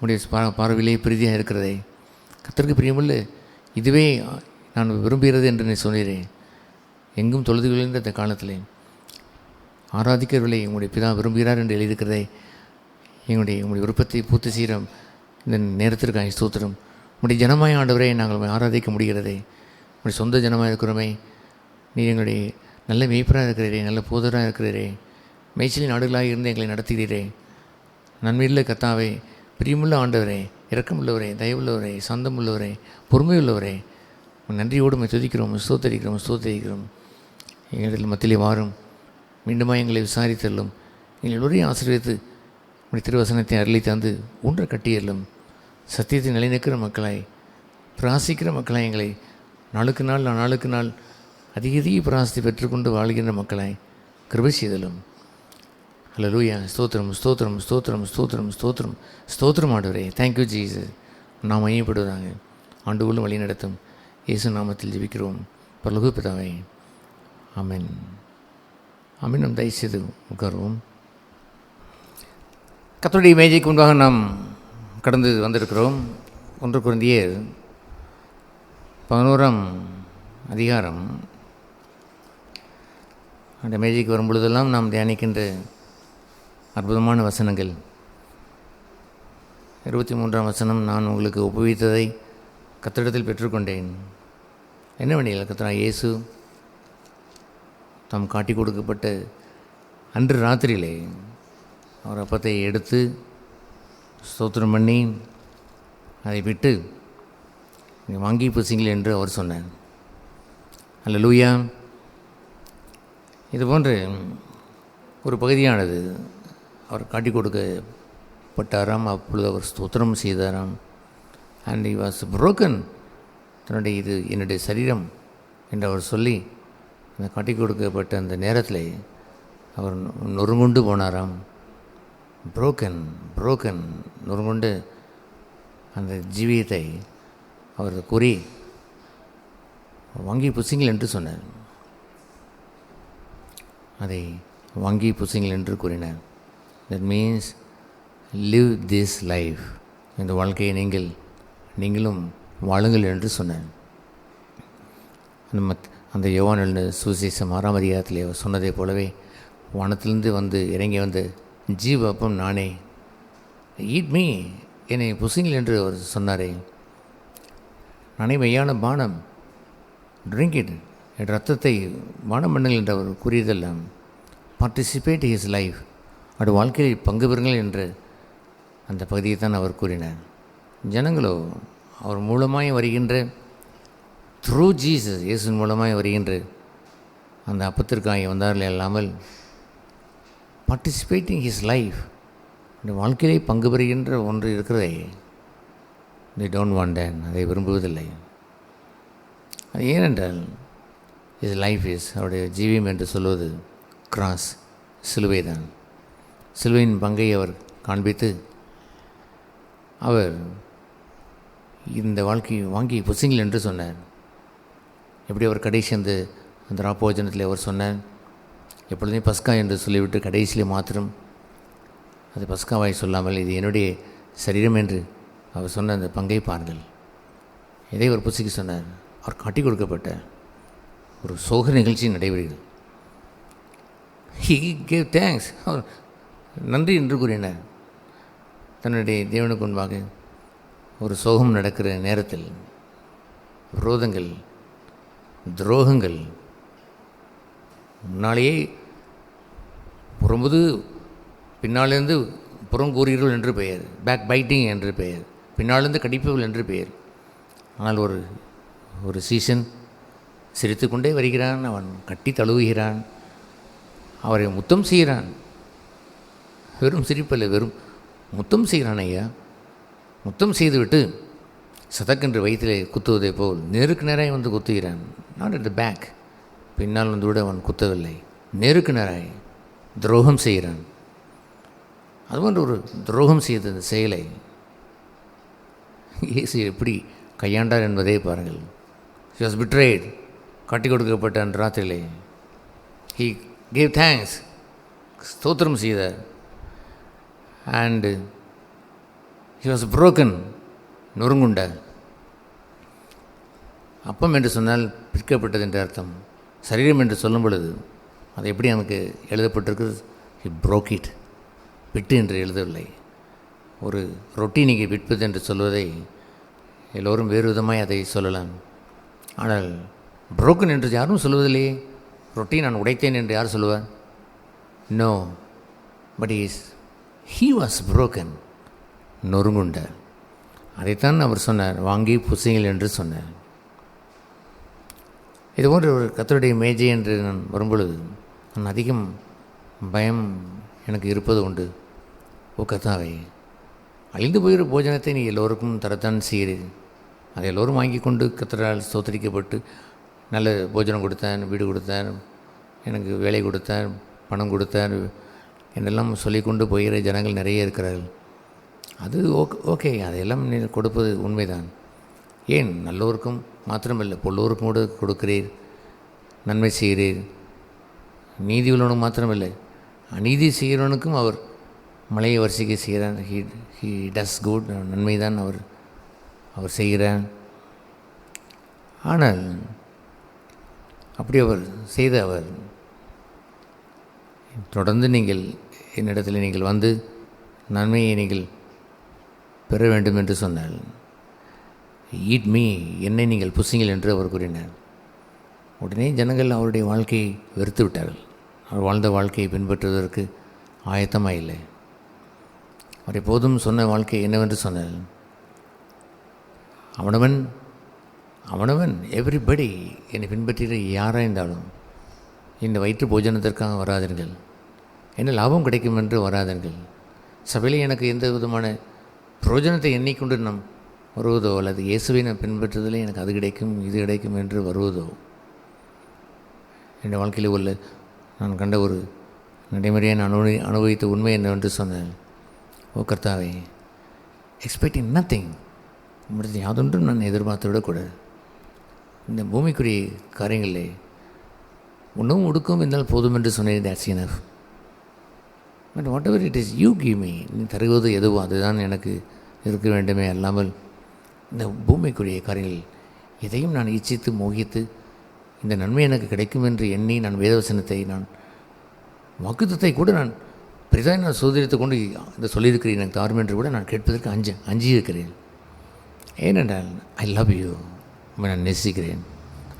[SPEAKER 3] உடைய பார்வையிலே பிரீதியாக இருக்கிறதே, கர்த்தருக்கு பிரியமுள்ள இதுவே நான் விரும்புகிறது என்று நீ சொன்னீரேன். எங்கும் தொழுது கொள்கின்ற இந்த காலத்திலே ஆராதிக்கிறவர்களை உங்களுடைய பிதா விரும்புகிறார் என்று எழுதியிருக்கிறதே. உங்களுடைய விருப்பத்தை பூர்த்தி செய்கிற இந்த நேரத்திற்காக ஸ்தோத்திரம். உங்களுடைய ஜனமாய் ஆண்டவரை நாங்கள் ஆராதிக்க முடிகிறதே. உங்களுடைய சொந்த ஜனமாக இருக்கிறோமே, நீ எங்களுடைய நல்ல மேய்ப்பராக இருக்கிறீரே, நல்ல போதராக இருக்கிறீரே, மேய்ச்சலின் நாடுகளாக இருந்து எங்களை நடத்துகிறீரே. நன்மையுள்ள கர்த்தாவே, பிரியமுள்ள ஆண்டவரே, இரக்கமுள்ளவரே, தயவுள்ளவரே, சந்தம் உள்ளவரே, பொறுமை உள்ளவரே, நன்றியோடு துதிக்கிறோம், ஸ்தோத்தரிக்கிறோம் ஸ்தோத்தரிக்கிறோம். எங்களில் மத்தியிலே வாரும், மீண்டுமா எங்களை விசாரித்தள்ளும், எங்கள் எல்லோரையும் ஆசீர்வதித்து உடைய திருவசனத்தை அருளி தந்து ஒன்றை கட்டியல்லும். சத்தியத்தை நிலைநிற்கிற மக்களாய், பிராசிக்கிற மக்களாய், எங்களை நாளுக்கு நாள் அதிக பிராசத்தை பெற்றுக்கொண்டு வாழ்கின்ற மக்களாய் கிருபை செய்தலும். அல்லேலூயா, ஸ்தோத்திரம் ஸ்தோத்திரம் ஸ்தோத்திரம் ஸ்தோத்திரம் ஸ்தோத்திரம் ஸ்தோத்திரம் ஆண்டவரே. Thank you Jesus. நாம் மையப்படுவதாங்க ஆண்டுகளும் வழி நடத்தும் இயேசு நாமத்தில் ஜெபிக்கிறோம் பரலோக பிதாவே, ஆமென். ஆமென். நாம் தயவுசெய்து உட்காருவோம். கர்த்தருடைய மேஜைக்கு முன்பாக நாம் கடந்து வந்திருக்கிறோம். 1 கொரிந்தியர் 11ஆம் அதிகாரம். அந்த மேஜைக்கு வரும் பொழுதெல்லாம் நாம் தியானிக்கின்ற அற்புதமான வசனங்கள். 23ஆம் வசனம், நான் உங்களுக்கு ஒப்புவித்ததை கர்த்தரிடத்தில் பெற்றுக்கொண்டேன். என்னவெனில், கர்த்தராகிய இயேசு தாம் காட்டி கொடுக்கப்பட்ட அன்று ராத்திரியிலே அவர் அப்பத்தை எடுத்து ஸ்தோத்திரம் பண்ணி அதை விட்டு வாங்கி புசிங்கள் என்று அவர் சொன்னார். அல்லேலூயா. இது போன்ற ஒரு பகுதியானது அவர் காட்டி கொடுக்கப்பட்டாராம். அப்பொழுது அவர் ஸ்தோத்திரம் செய்தாராம். And he was broken. தன்னுடைய இது என்னுடைய சரீரம் என்று அவர் சொல்லி அந்த காட்டி கொடுக்கப்பட்ட அந்த நேரத்தில் அவர் நொறுங்குண்டு போனாராம். புரோக்கன் நொறுங்குண்டு அந்த ஜீவியத்தை அவர் கூறி வாங்கி புசிங்கள் என்று சொன்னார். அதை வாங்கி புசிங்கள் என்று கூறினார். That means live this life, இந்த வாழ்க்கையை நீங்களும் வாழுங்கள் என்று சொன்னார். அந்த யோவான் சுவிசேஷம் 6ஆம் அதிகாரத்தில் அவர் சொன்னதை போலவே வானத்திலிருந்து இறங்கி வந்து ஜீவ அப்பம் நானே, ஈட் மீ, என்னை புசிங்கள் என்று அவர் சொன்னாரே. நானே மெய்யான பானம், ட்ரிங்க் இட், என் ரத்தத்தை பானம் பண்ணுங்கள் என்று அவர் கூறியதெல்லாம் பார்ட்டிசிபேட் ஹிஸ் லைஃப், அவருடைய வாழ்க்கையில் பங்கு பெறுங்கள் என்று அந்த பகுதியை தான் அவர் கூறினார். ஜனங்களோ அவர் மூலமாய் வருகின்ற த்ரூ ஜீசஸ், இயேசுவின் மூலமாய் வருகின்ற அந்த அப்பத்திற்காக வந்தார்கள் இல்லாமல் பார்ட்டிசிபேட்டிங் ஹிஸ் லைஃப், இந்த வாழ்க்கையிலே பங்கு பெறுகின்ற ஒன்று இருக்கிறதே, they don't want that, அதை விரும்புவதில்லை. அது ஏனென்றால் இஸ் லைஃப் இஸ், அவருடைய ஜீவியம் என்று சொல்வது கிராஸ், சிலுவை தான். சிலுவையின் பங்கை அவர் காண்பித்து அவர் இந்த வாழ்க்கை வாங்கி புசிங்கள் என்று சொன்னார். எப்படி அவர் கடைசி அந்த ராப்போஜனத்தில் அவர் சொன்னார், எப்பொழுதுமே பஸ்கா என்று சொல்லிவிட்டு கடைசியில் மாத்திரம் அது பஸ்காவாய் சொல்லாமல் இது என்னுடைய சரீரம் என்று அவர் சொன்ன அந்த பங்கை பாருங்கள். இதை அவர் புசிக்க சொன்னார். அவர் காட்டி கொடுக்கப்பட்ட ஒரு சோக நிகழ்ச்சி நடைபெறுகிறது. He gave thanks, அவர் நன்றி என்று கூறினார். தன்னுடைய தேவனுக்கு முன்பாக ஒரு சோகம் நடக்கிற நேரத்தில் விரோதங்கள், துரோகங்கள், முன்னாலேயே புறம்புது பின்னாலிருந்து புறங்கூறீர்கள் என்று பெயர், பேக் பைட்டிங் என்று பெயர், பின்னாலிருந்து கடிப்பவர்கள் என்று பெயர். ஆனால் ஒரு சீசன் சிரித்து கொண்டே வருகிறான், அவன் கட்டி தழுவுகிறான், அவரை முத்தம் செய்கிறான். வெறும் சிரிப்பல்ல, வெறும் முத்தம் செய்கிறான். ஐயா முத்தம் செய்துவிட்டு சதக்கென்று வயிற்றிலே குத்துவதை போல் நேருக்கு நேராய் வந்து குத்துகிறான். நாட் அட் த பேக், பின்னால் வந்து விட அவன் குத்தவில்லை, நேருக்கு நேராய் துரோகம் செய்கிறான். அதுபோன்ற ஒரு துரோகம் செய்த அந்த செயலை இயேசு எப்படி கையாண்டார் என்பதை பாருங்கள். He was betrayed, காட்டி கொடுக்கப்பட்ட அன்று ராத்திரிலே he gave thanks, ஸ்தோத்திரம் செய்தார். and he was broken, நொறுங்குண்டார். அப்பம் என்று சொன்னால் பிற்கப்பட்டது என்று அர்த்தம். சரீரம் என்று சொல்லும் பொழுது அது எப்படி நமக்கு எழுதப்பட்டிருக்கு, he broke it, விட்டு என்று எழுதவில்லை. ஒரு ரொட்டி நீங்கள் விற்பது என்று சொல்வதை எல்லோரும் வேறு விதமாய் அதை சொல்லலாம். ஆனால் புரோக்கன் என்று யாரும் சொல்வதில்லையே. ரொட்டி நான் உடைத்தேன் என்று யார் சொல்லுவார்? No, but he was broken, நொறுங்குண்டார். அதைத்தான் அவர் சொன்னார், வாங்கி புசிங்கள் என்று சொன்னார். இதுபோன்ற ஒரு கர்த்தருடைய மேஜை என்று நான் வரும்பொழுது நான் அதிகம் பயம் எனக்கு இருப்பது உண்டு. ஓ கர்த்தாவே, அழிந்து போகிற போஜனத்தை நீ எல்லோருக்கும் தரத்தான் செய்கிறீர். அதை எல்லோரும் வாங்கி கொண்டு கர்த்தரால் ஸ்தோத்திரிக்கப்பட்டு நல்ல போஜனம் கொடுத்தார், வீடு கொடுத்தார், எனக்கு வேலை கொடுத்தார், பணம் கொடுத்தார் என்றெல்லாம் சொல்லிக்கொண்டு போகிற ஜனங்கள் நிறைய இருக்கிறார்கள். அது ஓகே, அதையெல்லாம் நீ கொடுப்பது உண்மைதான். ஏன் நல்லோருக்கும் மாத்திரமில்லை, பொல்லோருக்கும் கூட கொடுக்கிறீர், நன்மை செய்கிறீர். நீதி உள்ளவனுக்கு மாத்திரமில்லை, அநீதி செய்கிறவனுக்கும் அவர் மலையை வரிசைக்க செய்கிறார். ஹி டஸ் குட், நன்மை தான் அவர் செய்கிறார். ஆனால் அப்படி அவர் செய்த அவர் தொடர்ந்து நீங்கள் என்னிடத்தில் நீங்கள் வந்து நன்மையை நீங்கள் பெற வேண்டும் என்று சொன்னார். ஈட் மீ, என்னை நீங்கள் புசிங்கள் என்று அவர் கூறினார். உடனே ஜனங்கள் அவருடைய வாழ்க்கையை வெறுத்து விட்டார்கள். அவர் வாழ்ந்த வாழ்க்கையை பின்பற்றுவதற்கு ஆயத்தமாக இல்லை. அவர் எப்போதும் சொன்ன வாழ்க்கை என்னவென்று சொன்னார், அவனவன் எவ்ரிபடி என்னை பின்பற்றுகிற யாராக இருந்தாலும் இந்த வயிற்று போஜனத்திற்காக வராதீர்கள், என்ன லாபம் கிடைக்கும் என்று வராதீர்கள். சபையில் எனக்கு எந்த விதமான பிரயோஜனத்தை எண்ணிக்கொண்டு நாம் வருவதோ அல்லது இயேசுவை நான் பின்பற்றுவதில் எனக்கு அது கிடைக்கும் இது கிடைக்கும் என்று வருவதோ, என் வாழ்க்கையில் உள்ள நான் கண்ட ஒரு நடைமுறையை நான் அனுபவித்த உண்மை என்னவென்று சொன்னேன். ஓ கர்த்தாவே, எக்ஸ்பெக்டிங் நத்திங், உம்மிடத்தில் யாதொன்றும் நான் எதிர்பார்த்து விடக்கூடாது. இந்த பூமிக்குரிய காரியங்களே உணவும் உடுக்கவும் இருந்தால் போதும் என்று சொன்னேன். that's enough. But what ever it is you give me, நீ தருவது எதுவோ அதுதான் எனக்கு இருக்க வேண்டுமே அல்லாமல் இந்த பூமிக்குரிய காரியங்கள் எதையும் நான் இச்சித்து மோகித்து இந்த நன்மை எனக்கு கிடைக்கும் என்று எண்ணி நான் வேதவசனத்தை நான் வாக்குத்தத்தை கூட நான் பெரிதாக நான் சோதரித்து கொண்டு இந்த சொல்லியிருக்கிறேன் எனக்கு தாரும் என்று கூட நான் கேட்பதற்கு அஞ்சி இருக்கிறேன். ஏனென்றால் ஐ லவ் யூ, நான் நேசிக்கிறேன்.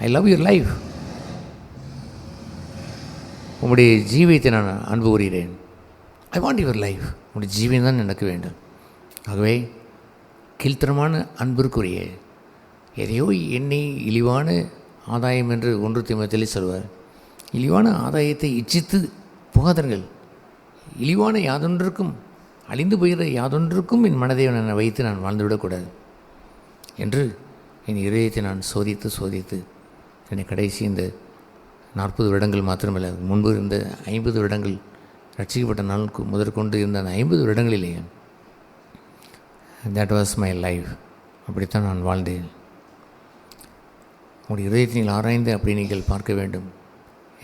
[SPEAKER 3] ஐ லவ் யுவர் லைஃப், உங்களுடைய ஜீவியத்தை நான் அன்பு கூறுகிறேன். ஐ வாண்ட் யுவர் லைஃப், உங்களுடைய ஜீவியம் தான் எனக்கு வேண்டும். ஆகவே கீழ்த்தரமான அன்பிற்குரிய எதையோ எண்ணி இழிவான ஆதாயம் என்று 1 தீமோத்தேயுவில் சொல்வார். இழிவான ஆதாயத்தை இச்சித்து போகாதீர்கள். இழிவான யாதொன்றிற்கும் அழிந்து போகிற யாதொன்றுக்கும் என் மனதை நான் வைத்து நான் வாழ்ந்துவிடக்கூடாது என்று என் இதயத்தை நான் சோதித்து என்னை கடைசி இந்த 40 வருடங்கள் மாத்திரமல்ல, முன்பு இருந்த 50 வருடங்கள் ரட்சிக்கப்பட்ட நாளுக்கு முதற்கொண்டு இருந்த அந்த 50 வருடங்களிலேயே that was my life. அப்படித்தான் நான் வாழ்ந்தேன். உங்களுடைய இதயத்தை நீங்கள் ஆராய்ந்து அப்படி நீங்கள் பார்க்க வேண்டும்.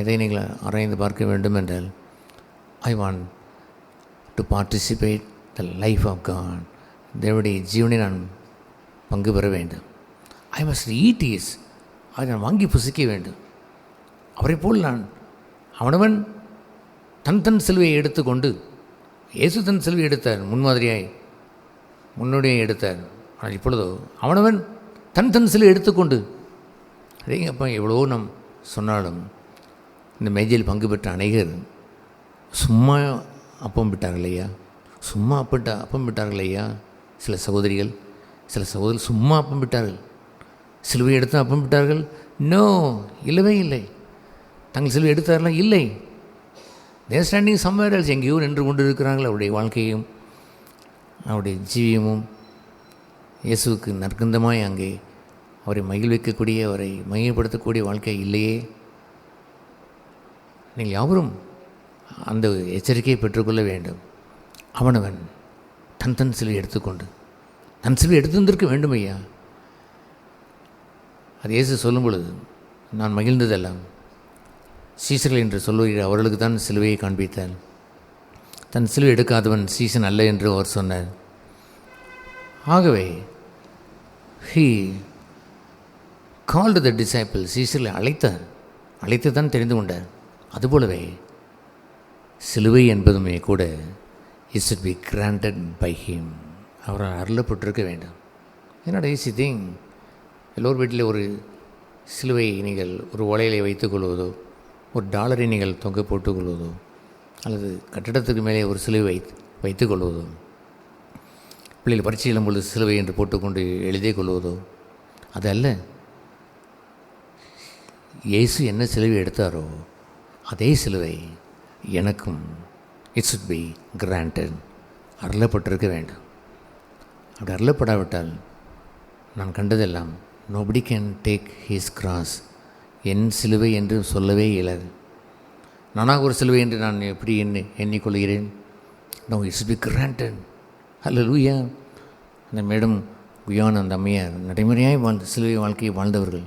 [SPEAKER 3] எதை நீங்கள் ஆராய்ந்து பார்க்க வேண்டும் என்றால், I want to participate the life of God. தேவனுடைய ஜீவனை நான் பங்கு பெற வேண்டும். ஐ மஸ்ட் ஈட் இஸ், அதை நான் வாங்கி புசிக்க வேண்டும். அவரை போல் நான் அவனவன் தன் சிலுவையை எடுத்துக்கொண்டு, இயேசு தன் சிலுவை எடுத்தார், முன்மாதிரியாய் முன்னோடியை எடுத்தார். ஆனால் இப்பொழுதோ அவனவன் தன் சிலுவை எடுத்துக்கொண்டு, அதேங்கப்பா எவ்வளவோ நாம் சொன்னாலும் இந்த மேஜையில் பங்கு பெற்ற அநேகர் சும்மா அப்பம் விட்டார்கள் ஐயா, சும்மா அப்பம் விட்டார்கள் ஐயா. சில சகோதரிகள் சில சகோதரர்கள் சும்மா அப்பம் விட்டார்கள், சிலுவை எடுத்து அப்பம் விட்டார்கள். நோ, இல்லவே இல்லை. தங்கள் சிலுவை எடுத்தார்களா? இல்லை. தேர் ஸ்டாண்டிங் சம்வேர் எல்ஸ், எங்கேயோ நின்று கொண்டு இருக்கிறார்கள். அவருடைய வாழ்க்கையும் அவருடைய ஜீவியமும் இயேசுவுக்கு நற்கந்தமாய் அங்கே அவரை மகிழ்விக்கக்கூடிய, அவரை மையப்படுத்தக்கூடிய வாழ்க்கை இல்லையே. நீங்கள் யாவரும் அந்த எச்சரிக்கையை பெற்றுக்கொள்ள வேண்டும். அவனவன் தன் சிலுவை எடுத்துக்கொண்டு தன் சிலுவை எடுத்திருந்திருக்க வேண்டும் ஐயா. அது இயேசு சொல்லும் பொழுது நான் மகிழ்ந்ததெல்லாம் சீசர்கள் என்று சொல்லுகிற அவர்களுக்கு தான் சிலுவையை காண்பித்தார். தன் சிலுவை எடுக்காதவன் சீசன் அல்ல என்று அவர் சொன்னார். ஆகவே he called the disciples, சீசர்களை அழைத்து தான் தெரிந்து கொண்டார். அதுபோலவே சிலுவை என்பதுமே கூட it should be granted by him, அவரால் அருளப்பட்டிருக்க வேண்டும். என்னோட ஈஸி திங், எல்லோர் வீட்டில் ஒரு சிலுவையை நீங்கள் ஒரு ஓலையிலே வைத்துக்கொள்வதோ, ஒரு டாலரை நீங்கள் தொங்க போட்டுக்கொள்வதோ, அல்லது கட்டிடத்துக்கு மேலே ஒரு சிலுவை வைத்துக்கொள்வதோ, பிள்ளைகள் பரீட்சை எழும் பொழுது சிலுவை என்று போட்டுக்கொண்டு எழுதிக் கொள்வதோ அது அல்ல. இயேசு என்ன சிலுவை எடுத்தாரோ அதே சிலுவை எனக்கும் இட் சுட் பி கிராண்டட், அருளப்பட்டிருக்க வேண்டும். அப்படி அருளப்படாவிட்டால் நான் கண்டதெல்லாம் nobody can take his cross, என் சிலுவை என்று சொல்லவே இயலாது. நானாக ஒரு சிலுவை என்று நான் எப்படி எண்ணிக்கொள்கிறேன்? No, it's be granted. Hallelujah. அந்த மேடம் குயான், அந்த அம்மையார் நடைமுறையாய் சிலுவை வாழ்க்கையை வாழ்ந்தவர்கள்.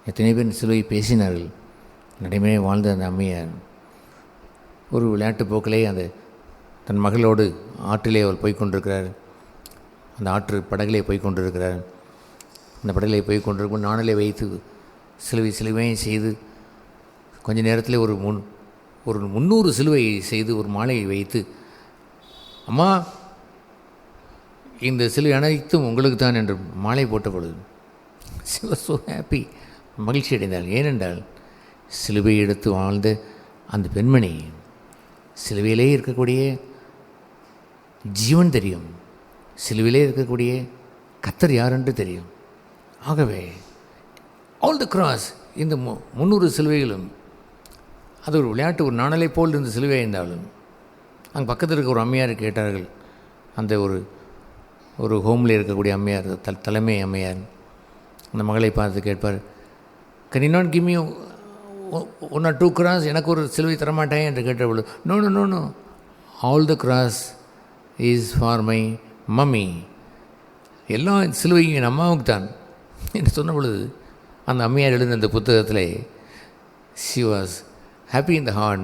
[SPEAKER 3] எத்தனை பேர் சிலுவை பேசினார்கள். நடைமுறையாக வாழ்ந்த அந்த அம்மையார் ஒரு விளையாட்டு போக்கிலே அந்த தன் மகளோடு ஆற்றிலே அவர் போய்கொண்டிருக்கிறார். அந்த ஆற்று படகிலே போய்கொண்டிருக்கிறார். அந்த படகிலே போய்கொண்டிருக்கும் நாணலை வைத்து சிலுவையை செய்து கொஞ்ச நேரத்தில் ஒரு 300 சிலுவை செய்து ஒரு மாலையை வைத்து, அம்மா இந்த சிலுவை அனைத்தும் உங்களுக்கு தான் என்று மாலை போட்ட பொழுது she was so happy, மகிழ்ச்சி அடைந்தாள். ஏனென்றால் சிலுவை எடுத்து வாழ்ந்த அந்த பெண்மணி சிலுவையிலே இருக்கக்கூடிய ஜீவன் தெரியும், சிலுவையிலே இருக்கக்கூடிய கர்த்தர் யார் என்று தெரியும். ஆகவே ஆல் தி கிராஸ், இந்த 300 சிலுவைகளும் அது ஒரு விளையாட்டு, ஒரு நாணலை போல் இருந்த சிலுவை இருந்தாலும் அங்கே பக்கத்தில் இருக்க ஒரு அம்மையார் கேட்டார்கள். அந்த ஒரு ஹோமில் இருக்கக்கூடிய அம்மையார், தலைமை அம்மையார் அந்த மகளை பார்த்து கேட்பார், can you not give me 1 or 2 cross, எனக்கு ஒரு சிலுவை தரமாட்டேன் என்று கேட்டபொழுது, no no no no, all the cross is for my mummy, எல்லா சிலுவையும் என் அம்மாவுக்கு தான் என்று சொன்ன பொழுது அந்த அம்மையார் எழுந்த அந்த புத்தகத்தில் she was happy in the heart,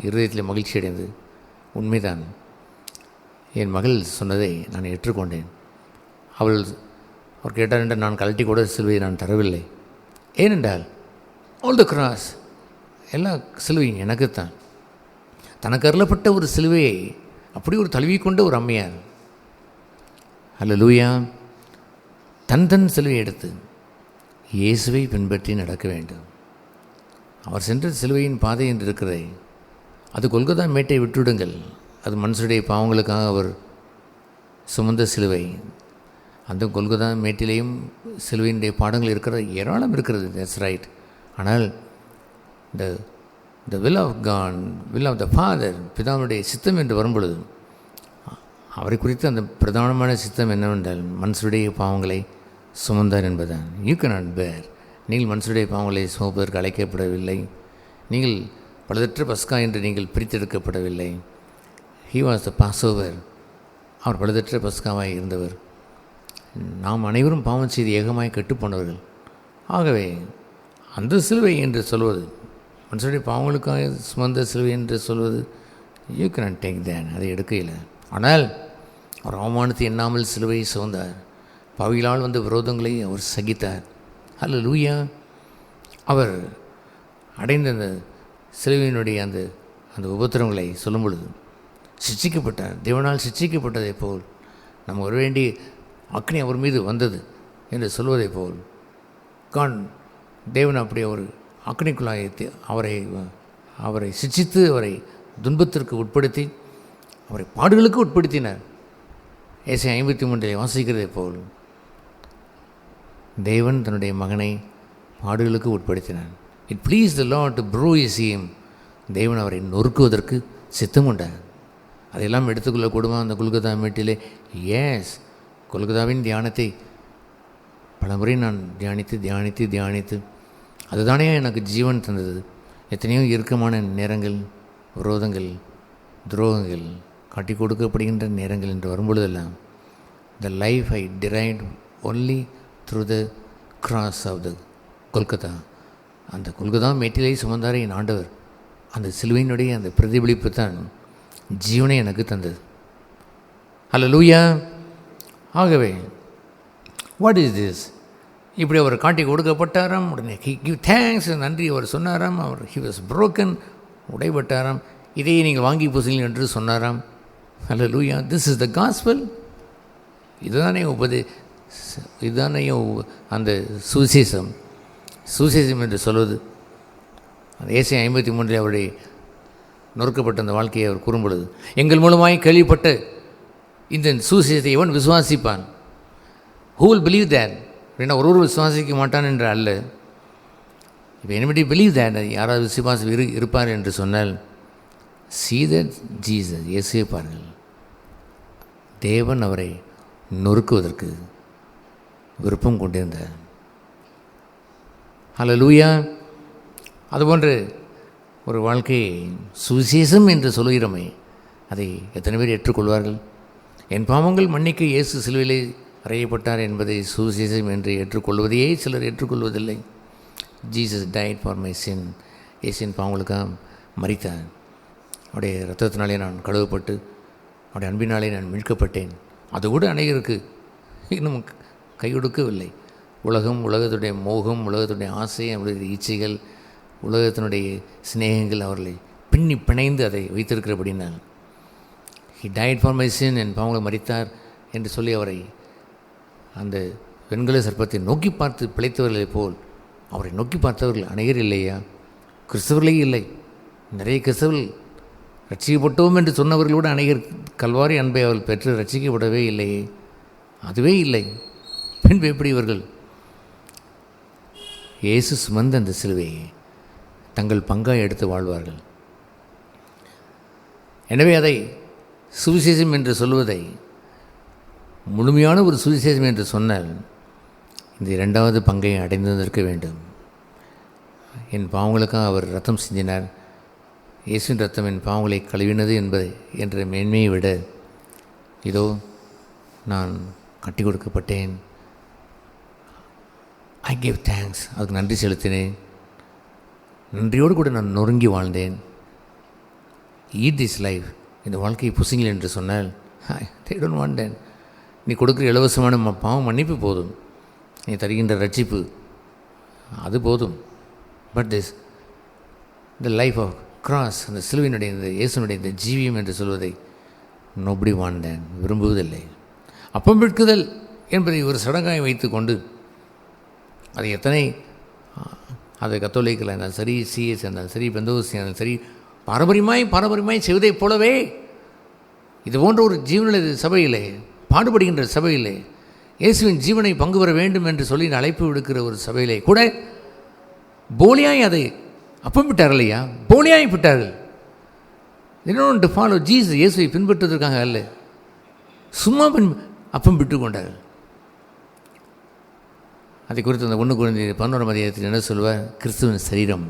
[SPEAKER 3] இருதயத்தில் மகிழ்ச்சி அடைந்து, உண்மைதான், என் மகள் சொன்னதை நான் ஏற்றுக்கொண்டேன். அவர் கேட்டார் என்று நான் கழட்டி கூட சிலுவையை நான் தரவில்லை. ஏனென்றால் ஆல் த கிராஸ், எல்லா சிலுவையும் எனக்குத்தான். தனக்கு அருளப்பட்ட ஒரு சிலுவையை அப்படி ஒரு தழுவிக்கொண்ட ஒரு அம்மையார், ஹல்லேலூயா, தன் சிலுவை எடுத்து இயேசுவை பின்பற்றி நடக்க வேண்டும். அவர் சென்ற சிலுவையின் பாதை என்று இருக்கிறதே, அது கொல்கத்தா மேட்டை விட்டுவிடுங்கள், அது மனுஷருடைய பாவங்களுக்காக அவர் சுமந்த சிலுவை. அந்த கொல்கத்தா மேட்டிலேயும் சிலுவையினுடைய பாடங்கள் இருக்கிறது, ஏராளம் இருக்கிறது, தட்ஸ் ரைட். ஆனால் the will of God, will of the father, பிதாவுடைய சித்தம் என்று வரும்பொழுது அவரை குறித்து அந்த பிரதானமான சித்தம் என்னவென்றால் மனுஷருடைய பாவங்களை சுமந்தார் என்பதுதான். யூ கேனாட் பேர். நீங்கள் மனுஷருடைய பாவங்களை சுமப்பதற்கு அழைக்கப்படவில்லை. நீங்கள் பழுதற்ற பஸ்கா என்று நீங்கள் பிரித்தெடுக்கப்படவில்லை. He was the passover. அவர் பழுதற்ற பஸ்காவாய் இருந்தவர். நாம் அனைவரும் பாவம் செய்து ஏகமாய் கெட்டுப்போனவர்கள். ஆகவே அந்த சிலுவை என்று சொல்வது, மனுஷனுடைய பாவங்களுக்காக சுமந்த சிலுவை என்று சொல்வது, யூ கேனாட் டேக் தேன். அதை எடுக்கையில். ஆனால் அவர் அவமானத்தை எண்ணாமல் சிலுவையை சுமந்தார். பாவிகளால் வந்த விரோதங்களை அவர் சகித்தார். அல்லேலூயா. அவர் அடைந்த அந்த சிலுவையினுடைய அந்த உபத்திரங்களை சொல்லும் பொழுது சிட்சிக்கப்பட்டார். தேவனால் சிட்சிக்கப்பட்டதை போல் நம்ம வர வேண்டிய அக்னி அவர் மீது வந்தது என்று சொல்வதை போல் தேவன் அப்படி ஒரு அக்னிக்குள்ளாயத்தை அவரை சிட்சித்து அவரை துன்பத்திற்கு உட்படுத்தி அவரை பாடுகளுக்கு உட்படுத்தினார். ஏசாயா 53 வாசிக்கிறதை போல் தேவன் தன்னுடைய மகனை பாடுகளுக்கு உட்படுத்தினார். It please the Lord to bruise him. தேவன் அவரை நொறுக்குவதற்கு சித்தம் கொண்டார். அதையெல்லாம் எடுத்துக்கொள்ளக்கூடுமா அந்த கொல்கத்தா மீட்டிலே? எஸ். கொல்கத்தாவின் தியானத்தை பலமுறை நான் தியானித்து அதுதானே எனக்கு ஜீவன் தந்தது. எத்தனையோ இறுக்கமான நேரங்கள், விரோதங்கள், துரோகங்கள், காட்டி கொடுக்கப்படுகின்ற நேரங்கள் என்று வரும்பொழுதெல்லாம் the life I derived only through the cross of the Golgotha. அந்த கொல்கத்தா மேட்டிலை சுமந்தாரே என் ஆண்டவர். அந்த சிலுவையினுடைய அந்த பிரதிபலிப்பு தான் ஜீவனை எனக்கு தந்தது. அல்லேலூயா. ஆகவே வாட் இஸ் திஸ்? இப்படி அவர் காட்டி கொடுக்கப்பட்டாராம். உடனே கிவ் தேங்க்ஸ், நன்றி அவர் சொன்னாராம். அவர் ஹி வாஸ் புரோக்கன், உடைபட்டாராம். இதையே நீங்கள் வாங்கி பூசுங்கள் என்று சொன்னாராம். Hallelujah. This is the gospel. இதுதானே அந்த சுவிசேஷம் என்று சொல்வது. அந்த ஏசாயா 53 அவருடைய நொறுக்கப்பட்ட அந்த வாழ்க்கையை அவர் கூறும்பொழுது, எங்கள் மூலமாய் கேள்விப்பட்ட இந்த சுவிசேஷத்தை எவன் விசுவாசிப்பான்? Who will believe that? அப்படின்னா ஒருவர் விசுவாசிக்க மாட்டான் என்று அல்ல. இப்போ anybody believe that, யாராவது விசுவாசம் இருப்பார் என்று சொன்னால், see that Jesus, இயேசுவை பாருங்கள். தேவன் அவரை நொறுக்குவதற்கு விருப்பம் கொண்டிருந்தார். அல்லேலூயா. அதுபோன்று ஒரு வாழ்க்கையை சுவிசேஷம் என்று சொல்கிறோமே, அதை எத்தனை பேர் ஏற்றுக்கொள்வார்கள்? என் பாவங்கள் மன்னிக்க இயேசு சிலுவையிலே அறையப்பட்டார் என்பதை சுவிசேஷம் என்று ஏற்றுக்கொள்வதையே சிலர் ஏற்றுக்கொள்வதில்லை. ஜீசஸ் டைட் ஃபார் மை சின். இயேசுவின் பாவங்களுக்காக மரித்தார். அவருடைய இரத்தத்தினாலே நான் கழுவப்பட்டு அவருடைய அன்பினாலே நான் மீட்கப்பட்டேன். அது கூட அநேகருக்கு இன்னும் கையொடுக்கவில்லை. உலகத்துடைய மோகம், உலகத்துடைய ஆசை, அவருடைய இச்சைகள், உலகத்தினுடைய சிநேகங்கள் அவர்களை பின்னி பிணைந்து அதை வைத்திருக்கிறபடினால் ஹி டைட் ஃபார் மை சின், என் பாவங்களை மரித்தார் என்று சொல்லி அவரை அந்த வெண்கல சர்ப்பத்தை நோக்கி பார்த்து பிழைத்தவர்களைப் போல் அவரை நோக்கி பார்த்தவர்கள் அநேகர் இல்லையா? கிறிஸ்தவர்களே இல்லை. நிறைய கிறிஸ்தவர்கள் ரட்சிக்கப்பட்டோம் என்று சொன்னவர்களோடு அநேகர் கல்வாரி அன்பை அவள் பெற்று ரட்சிக்கப்படவே இல்லையே. அதுவே இல்லை. பின்பு எப்படி இவர்கள் இயேசு சுமந்த அந்த சிலுவையை தங்கள் பங்காய் எடுத்து வாழ்வார்கள்? எனவே அதை சுவிசேஷம் என்று சொல்வதை முழுமையான ஒரு சுவிசேஷம் என்று சொன்னால் இந்த இரண்டாவது பங்கை அடைந்திருக்க வேண்டும். என் பாவங்களுக்காக அவர் ரத்தம் சிந்தினார். இயேசுவின் ரத்தம் என் பாவங்களை கழுவினது என்ற மேன்மையை விட, இதோ நான் கட்டி கொடுக்கப்பட்டேன், ஐ கேவ் தேங்க்ஸ், அதுக்கு நன்றி செலுத்தினேன், நன்றியோடு கூட நான் நொறுங்கி வாழ்ந்தேன். ஈட் திஸ் லைஃப், இந்த வாழ்க்கையை புசிங்கள் என்று சொன்னால் they don't want that. நீ கொடுக்குற இலவசமான பாவம் மன்னிப்பு போதும், நீ தருகின்ற ரட்சிப்பு அது போதும். But this the life of cross, அந்த சிலுவையினுடைய இந்த இயேசுனுடைய இந்த ஜீவியம் என்று சொல்வதை நோபடி வாண்ட் தட், விரும்புவதில்லை. அப்பம் விற்குதல் என்பதை ஒரு சடங்காய் வைத்து கொண்டு அது எத்தனை, அது கத்தோலிக்கில் இருந்தாலும் சரி, சிஎஸ் இருந்தாலும் சரி, பெந்தோஸ்தி இருந்தாலும் சரி, பாரம்பரியமாய் செய்வதைப் போலவே இது போன்ற ஒரு ஜீவனில் சபையிலே பாடுபடுகின்ற சபையிலே இயேசுவின் ஜீவனை பங்கு பெற வேண்டும் என்று சொல்லி அழைப்பு விடுக்கிற ஒரு சபையிலே கூட போலியாய் அதை அப்பம் விட்டார்கள் இல்லையா? போலியாய் விட்டார்கள். இன்னொன்று ஃபாலோ ஜீசஸ், இயேசுவை பின்பற்றுவதற்காக அல்ல. சும்மா அப்பம் விட்டு கொண்டார்கள். அதை குறித்து அந்த 1 Corinthians 11 அதிகாரத்தில் என்ன சொல்வார்? கிறிஸ்துவின் சரீரம்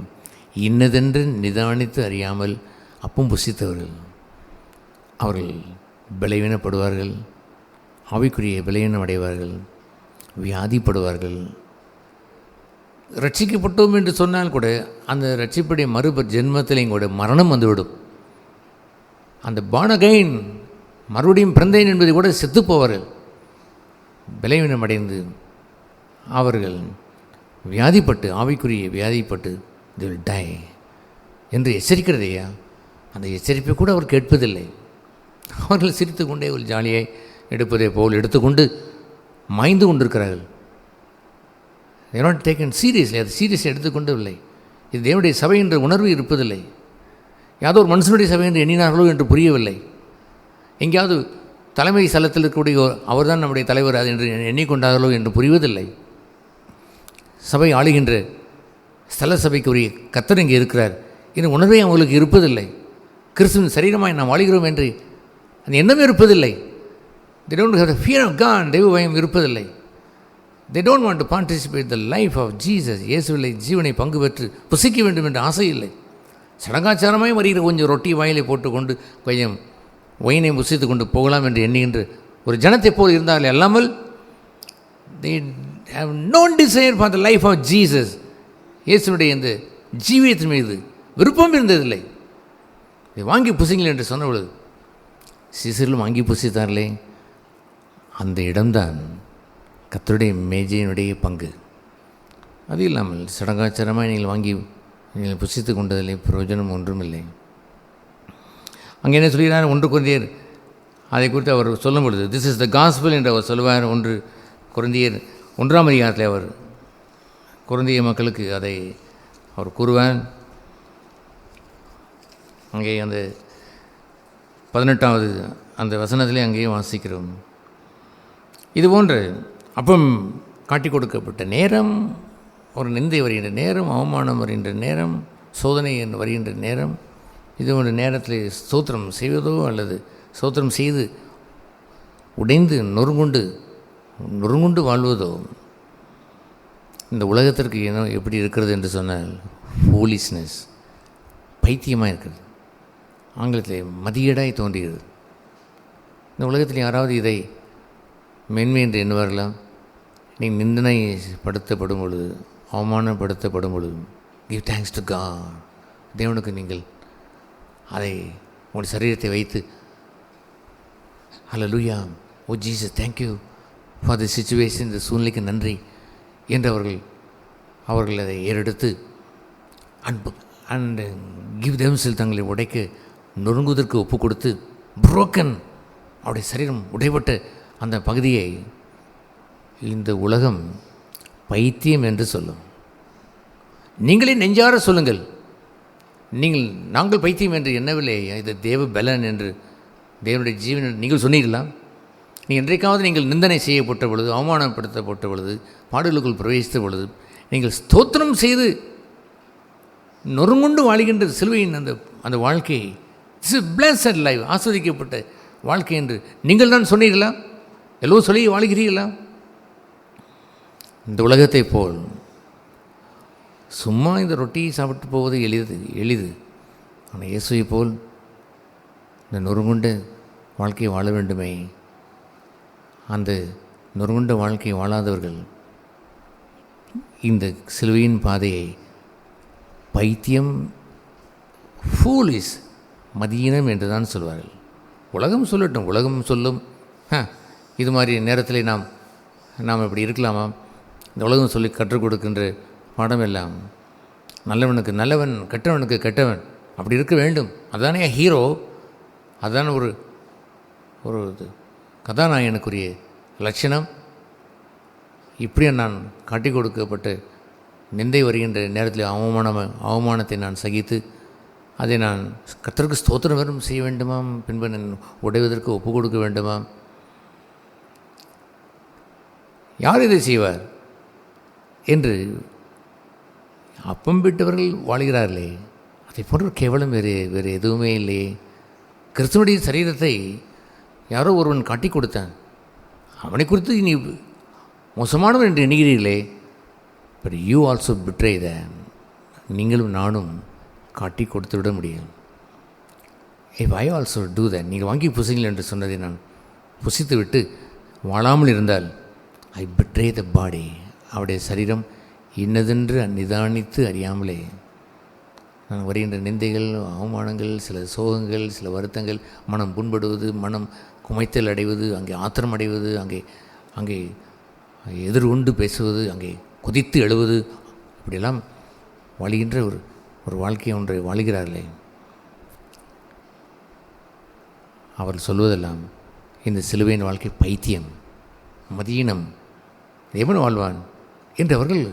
[SPEAKER 3] இன்னதென்று நிதானித்து அறியாமல் அப்பம் புசித்தவர்கள் அவர்கள் பலவீனப்படுவார்கள், ஆவிக்குரிய பலவீனம் அடைவார்கள், வியாதிப்படுவார்கள். ரட்சிக்கப்பட்டோம் என்று சொன்னால் கூட அந்த ரட்சிப்புடைய ஜென்மத்திலையும் கூட மரணம் வந்துவிடும். அந்த பானகைன் மறுபடியும் பிறந்தேன் என்பதை கூட செத்துப்போவார்கள், பலவீனம் அடைந்து அவர்கள் வியாதிப்பட்டு, ஆவிக்குரிய வியாதிப்பட்டு they will die என்று எச்சரிக்கிறதையா, அந்த எச்சரிப்பை கூட அவர் கேட்பதில்லை. அவர்கள் சிரித்து கொண்டே ஒரு ஜாலியை எடுப்பதை போல் எடுத்துக்கொண்டு மாய்ந்து கொண்டிருக்கிறார்கள். they are not taken seriously. அது சீரியஸாக எடுத்துக்கொண்டு இல்லை. இது தேவனுடைய சபை என்ற உணர்வு இருப்பதில்லை. யாதோ ஒரு மனுஷனுடைய சபை என்று எண்ணினார்களோ என்று புரியவில்லை. எங்கேயாவது தலைமை ஸ்தலத்தில் இருக்கக்கூடிய அவர்தான் நம்முடைய தலைவர் அது என்று எண்ணிக்கொண்டார்களோ என்று புரிவதில்லை. சபை ஆளுகின்ற ஸ்தல சபைக்குரிய கர்த்தர் இங்கே இருக்கிறார் என்ற உணர்வே அவங்களுக்கு இருப்பதில்லை. கிறிஸ்துவின் சரீரமாய் நாம் ஆளுகிறோம் என்று அந்த எண்ணமே இருப்பதில்லை. they don't have the fear of God. தெய்வ பயம் இருப்பதில்லை. they don't want to participate the life of Jesus. இயேசுவிலே ஜீவனை பங்கு பெற்று புசிக்க வேண்டும் என்ற ஆசை இல்லை. சடங்காச்சாரமாய் வருகிற கொஞ்சம் ரொட்டி வாயிலை போட்டுக்கொண்டு கொஞ்சம் ஒயினை புசித்து கொண்டு போகலாம் என்று எண்ணுகின்ற ஒரு ஜனத்தை போல் இருந்தால் அல்லாமல் they have no desire for the life of Jesus. இயேசுனுடைய இந்த ஜீவியத்தின் மீது விருப்பம் இருந்ததில்லை. இதை வாங்கி புசிங்கள் என்று சொன்ன பொழுது சீசர்களும் வாங்கி புசித்தார்களே, அந்த இடம்தான் கர்த்தருடைய மேஜையினுடைய பங்கு. அது இல்லாமல் சடங்காச்சாரமாக நீங்கள் புசித்து கொண்டதில்லை, பிரயோஜனம் ஒன்றுமில்லை. அங்கே என்ன சொல்கிறார்? 1 Corinthians அதை குறித்து அவர் சொல்லும் பொழுது திஸ் இஸ் த காஸ்பல் என்று அவர் சொல்லுவார். 1 Corinthians 1 அதிகாரத்தில் அவர் கொரிந்திய மக்களுக்கு அதை அவர் கூறுவார். அங்கே அந்த 18வது அந்த வசனத்திலே அங்கேயும் வாசிக்கிறோம். இதுபோன்று அப்பம் காட்டி கொடுக்கப்பட்ட நேரம், ஒரு நிந்தை வருகின்ற நேரம், அவமானம் வருகின்ற நேரம், சோதனை வருகின்ற நேரம், இது ஒரு நேரத்தில் ஸ்தோத்திரம் செய்வதோ அல்லது ஸ்தோத்திரம் செய்து உடைந்து நொறுங்குண்டு வாழ்வதோ இந்த உலகத்திற்கு ஏனோ எப்படி இருக்கிறது என்று சொன்னால் ஃபூலிஷ்னஸ், பைத்தியமாக இருக்கிறது. ஆங்கிலத்தில் மதியீடாய் தோன்றுகிறது. இந்த உலகத்தில் யாராவது இதை மென்மை என்று எண்ணுவார்களா? நீங்கள் நிந்தனைப்படுத்தப்படும் பொழுது, அவமானப்படுத்தப்படும் பொழுது கிவ் தேங்க்ஸ் டு காட். தேவனுக்கு நீங்கள் அதை உங்களுடைய சரீரத்தை வைத்து hallelujah, oh Jesus thank you for the situation, இந்த சூழ்நிலைக்கு நன்றி என்று அவர்கள் அதை ஏறெடுத்து அண்ட் கிவ் தெம்செல்ஸ் தங்களை உடைக்க நொறுங்குவதற்கு ஒப்பு கொடுத்து புரோக்கன் அவருடைய சரீரம் உடைபட்ட அந்த பகுதியை இந்த உலகம் பைத்தியம் என்று சொல்லும். நீங்களே நெஞ்சார சொல்லுங்கள், நாங்கள் பைத்தியம் என்று எண்ணவில்லை, இது தேவ பலன் என்று தேவனுடைய ஜீவன் நீங்கள் சொன்னீர்களா? நீங்கள் என்றைக்காவது நீங்கள் நிந்தனை செய்யப்பட்ட பொழுது, அவமானப்படுத்தப்பட்ட பொழுது, பாடலுக்குள் பிரவேசித்த பொழுது நீங்கள் ஸ்தோத்திரம் செய்து நொறுங்குண்டு வாழ்கின்ற சிலுவையின் அந்த வாழ்க்கை, இட்ஸ் எ பிளஸட் லைஃப், ஆஸ்வதிக்கப்பட்ட வாழ்க்கை என்று நீங்கள் தான் சொன்னீர்களா? எல்லோரும் சொல்லி வாழ்கிறீர்களா? இந்த உலகத்தை போல் சும்மா இந்த ரொட்டியை சாப்பிட்டு போவது எளிது. ஆனால் இயேசுவை போல் இந்த நொறுங்குண்ட வாழ்க்கையை வாழ வேண்டுமே. அந்த நொறுங்குண்ட வாழ்க்கையை வாழாதவர்கள் இந்த சிலுவையின் பாதையை பைத்தியம், ஃபூலிஷ், மதியினம் என்று தான் சொல்வார்கள். உலகம் சொல்லட்டும், உலகம் சொல்லும் இது மாதிரி நேரத்தில் நாம் இப்படி இருக்கலாமா? இந்த உலகம் சொல்லி கற்றுக் கொடுக்கின்ற பாடம் எல்லாம் நல்லவனுக்கு நல்லவன், கெட்டவனுக்கு கெட்டவன், அப்படி இருக்க வேண்டும். அதுதானே ஹீரோ, அதுதானே ஒரு கதாநாயகனுக்குரிய லட்சணம். இப்படியே நான் காட்டி கொடுக்கப்பட்டு நிந்தை வருகின்ற நேரத்தில் அவமானத்தை நான் சகித்து அதை நான் கர்த்தருக்கு ஸ்தோத்திரம் வரும் செய்ய வேண்டுமாம், பின்பு நான் உடைவதற்கு ஒப்பு கொடுக்க வேண்டுமாம்? யார் இதை செய்வார் என்று அப்பம் விட்டவர்கள் வாழ்கிறார்களே, அதை போன்ற கேவலம் வேறு எதுவுமே இல்லையே. கிறிஸ்துவனுடைய சரீரத்தை யாரோ ஒருவன் காட்டி கொடுத்தான், அவனை குறித்து நீ மோசமானவன் என்று எண்ணுகிறீர்களே, பட் யூ ஆல்சோ பிட்ரே த, நீங்களும் நானும் காட்டி கொடுத்து விட முடியும். If I also do that, நீங்கள் வாங்கி புசிங்கள் என்று சொன்னதை நான் புசித்து விட்டு வாழாமல் இருந்தால் ஐ பிட்ரே த பாடி, அவருடைய சரீரம் இன்னதென்று நிதானித்து அறியாமலே நான் வருகின்ற நிந்தைகள், அவமானங்கள், சில சோகங்கள், சில வருத்தங்கள், மனம் புண்படுவது, மனம் குமைத்தல் அடைவது, அங்கே ஆத்திரம் அடைவது, அங்கே எதிர்கொண்டு பேசுவது, அங்கே குதித்து எழுவது, இப்படியெல்லாம் வாழ்கின்ற ஒரு வாழ்க்கையை ஒன்றை வாழ்கிறார்களே, அவர் சொல்வதெல்லாம் இந்த சிலுவையின் வாழ்க்கை பைத்தியம், மதீனம், எவன் வாழ்வான் என்று அவர்கள்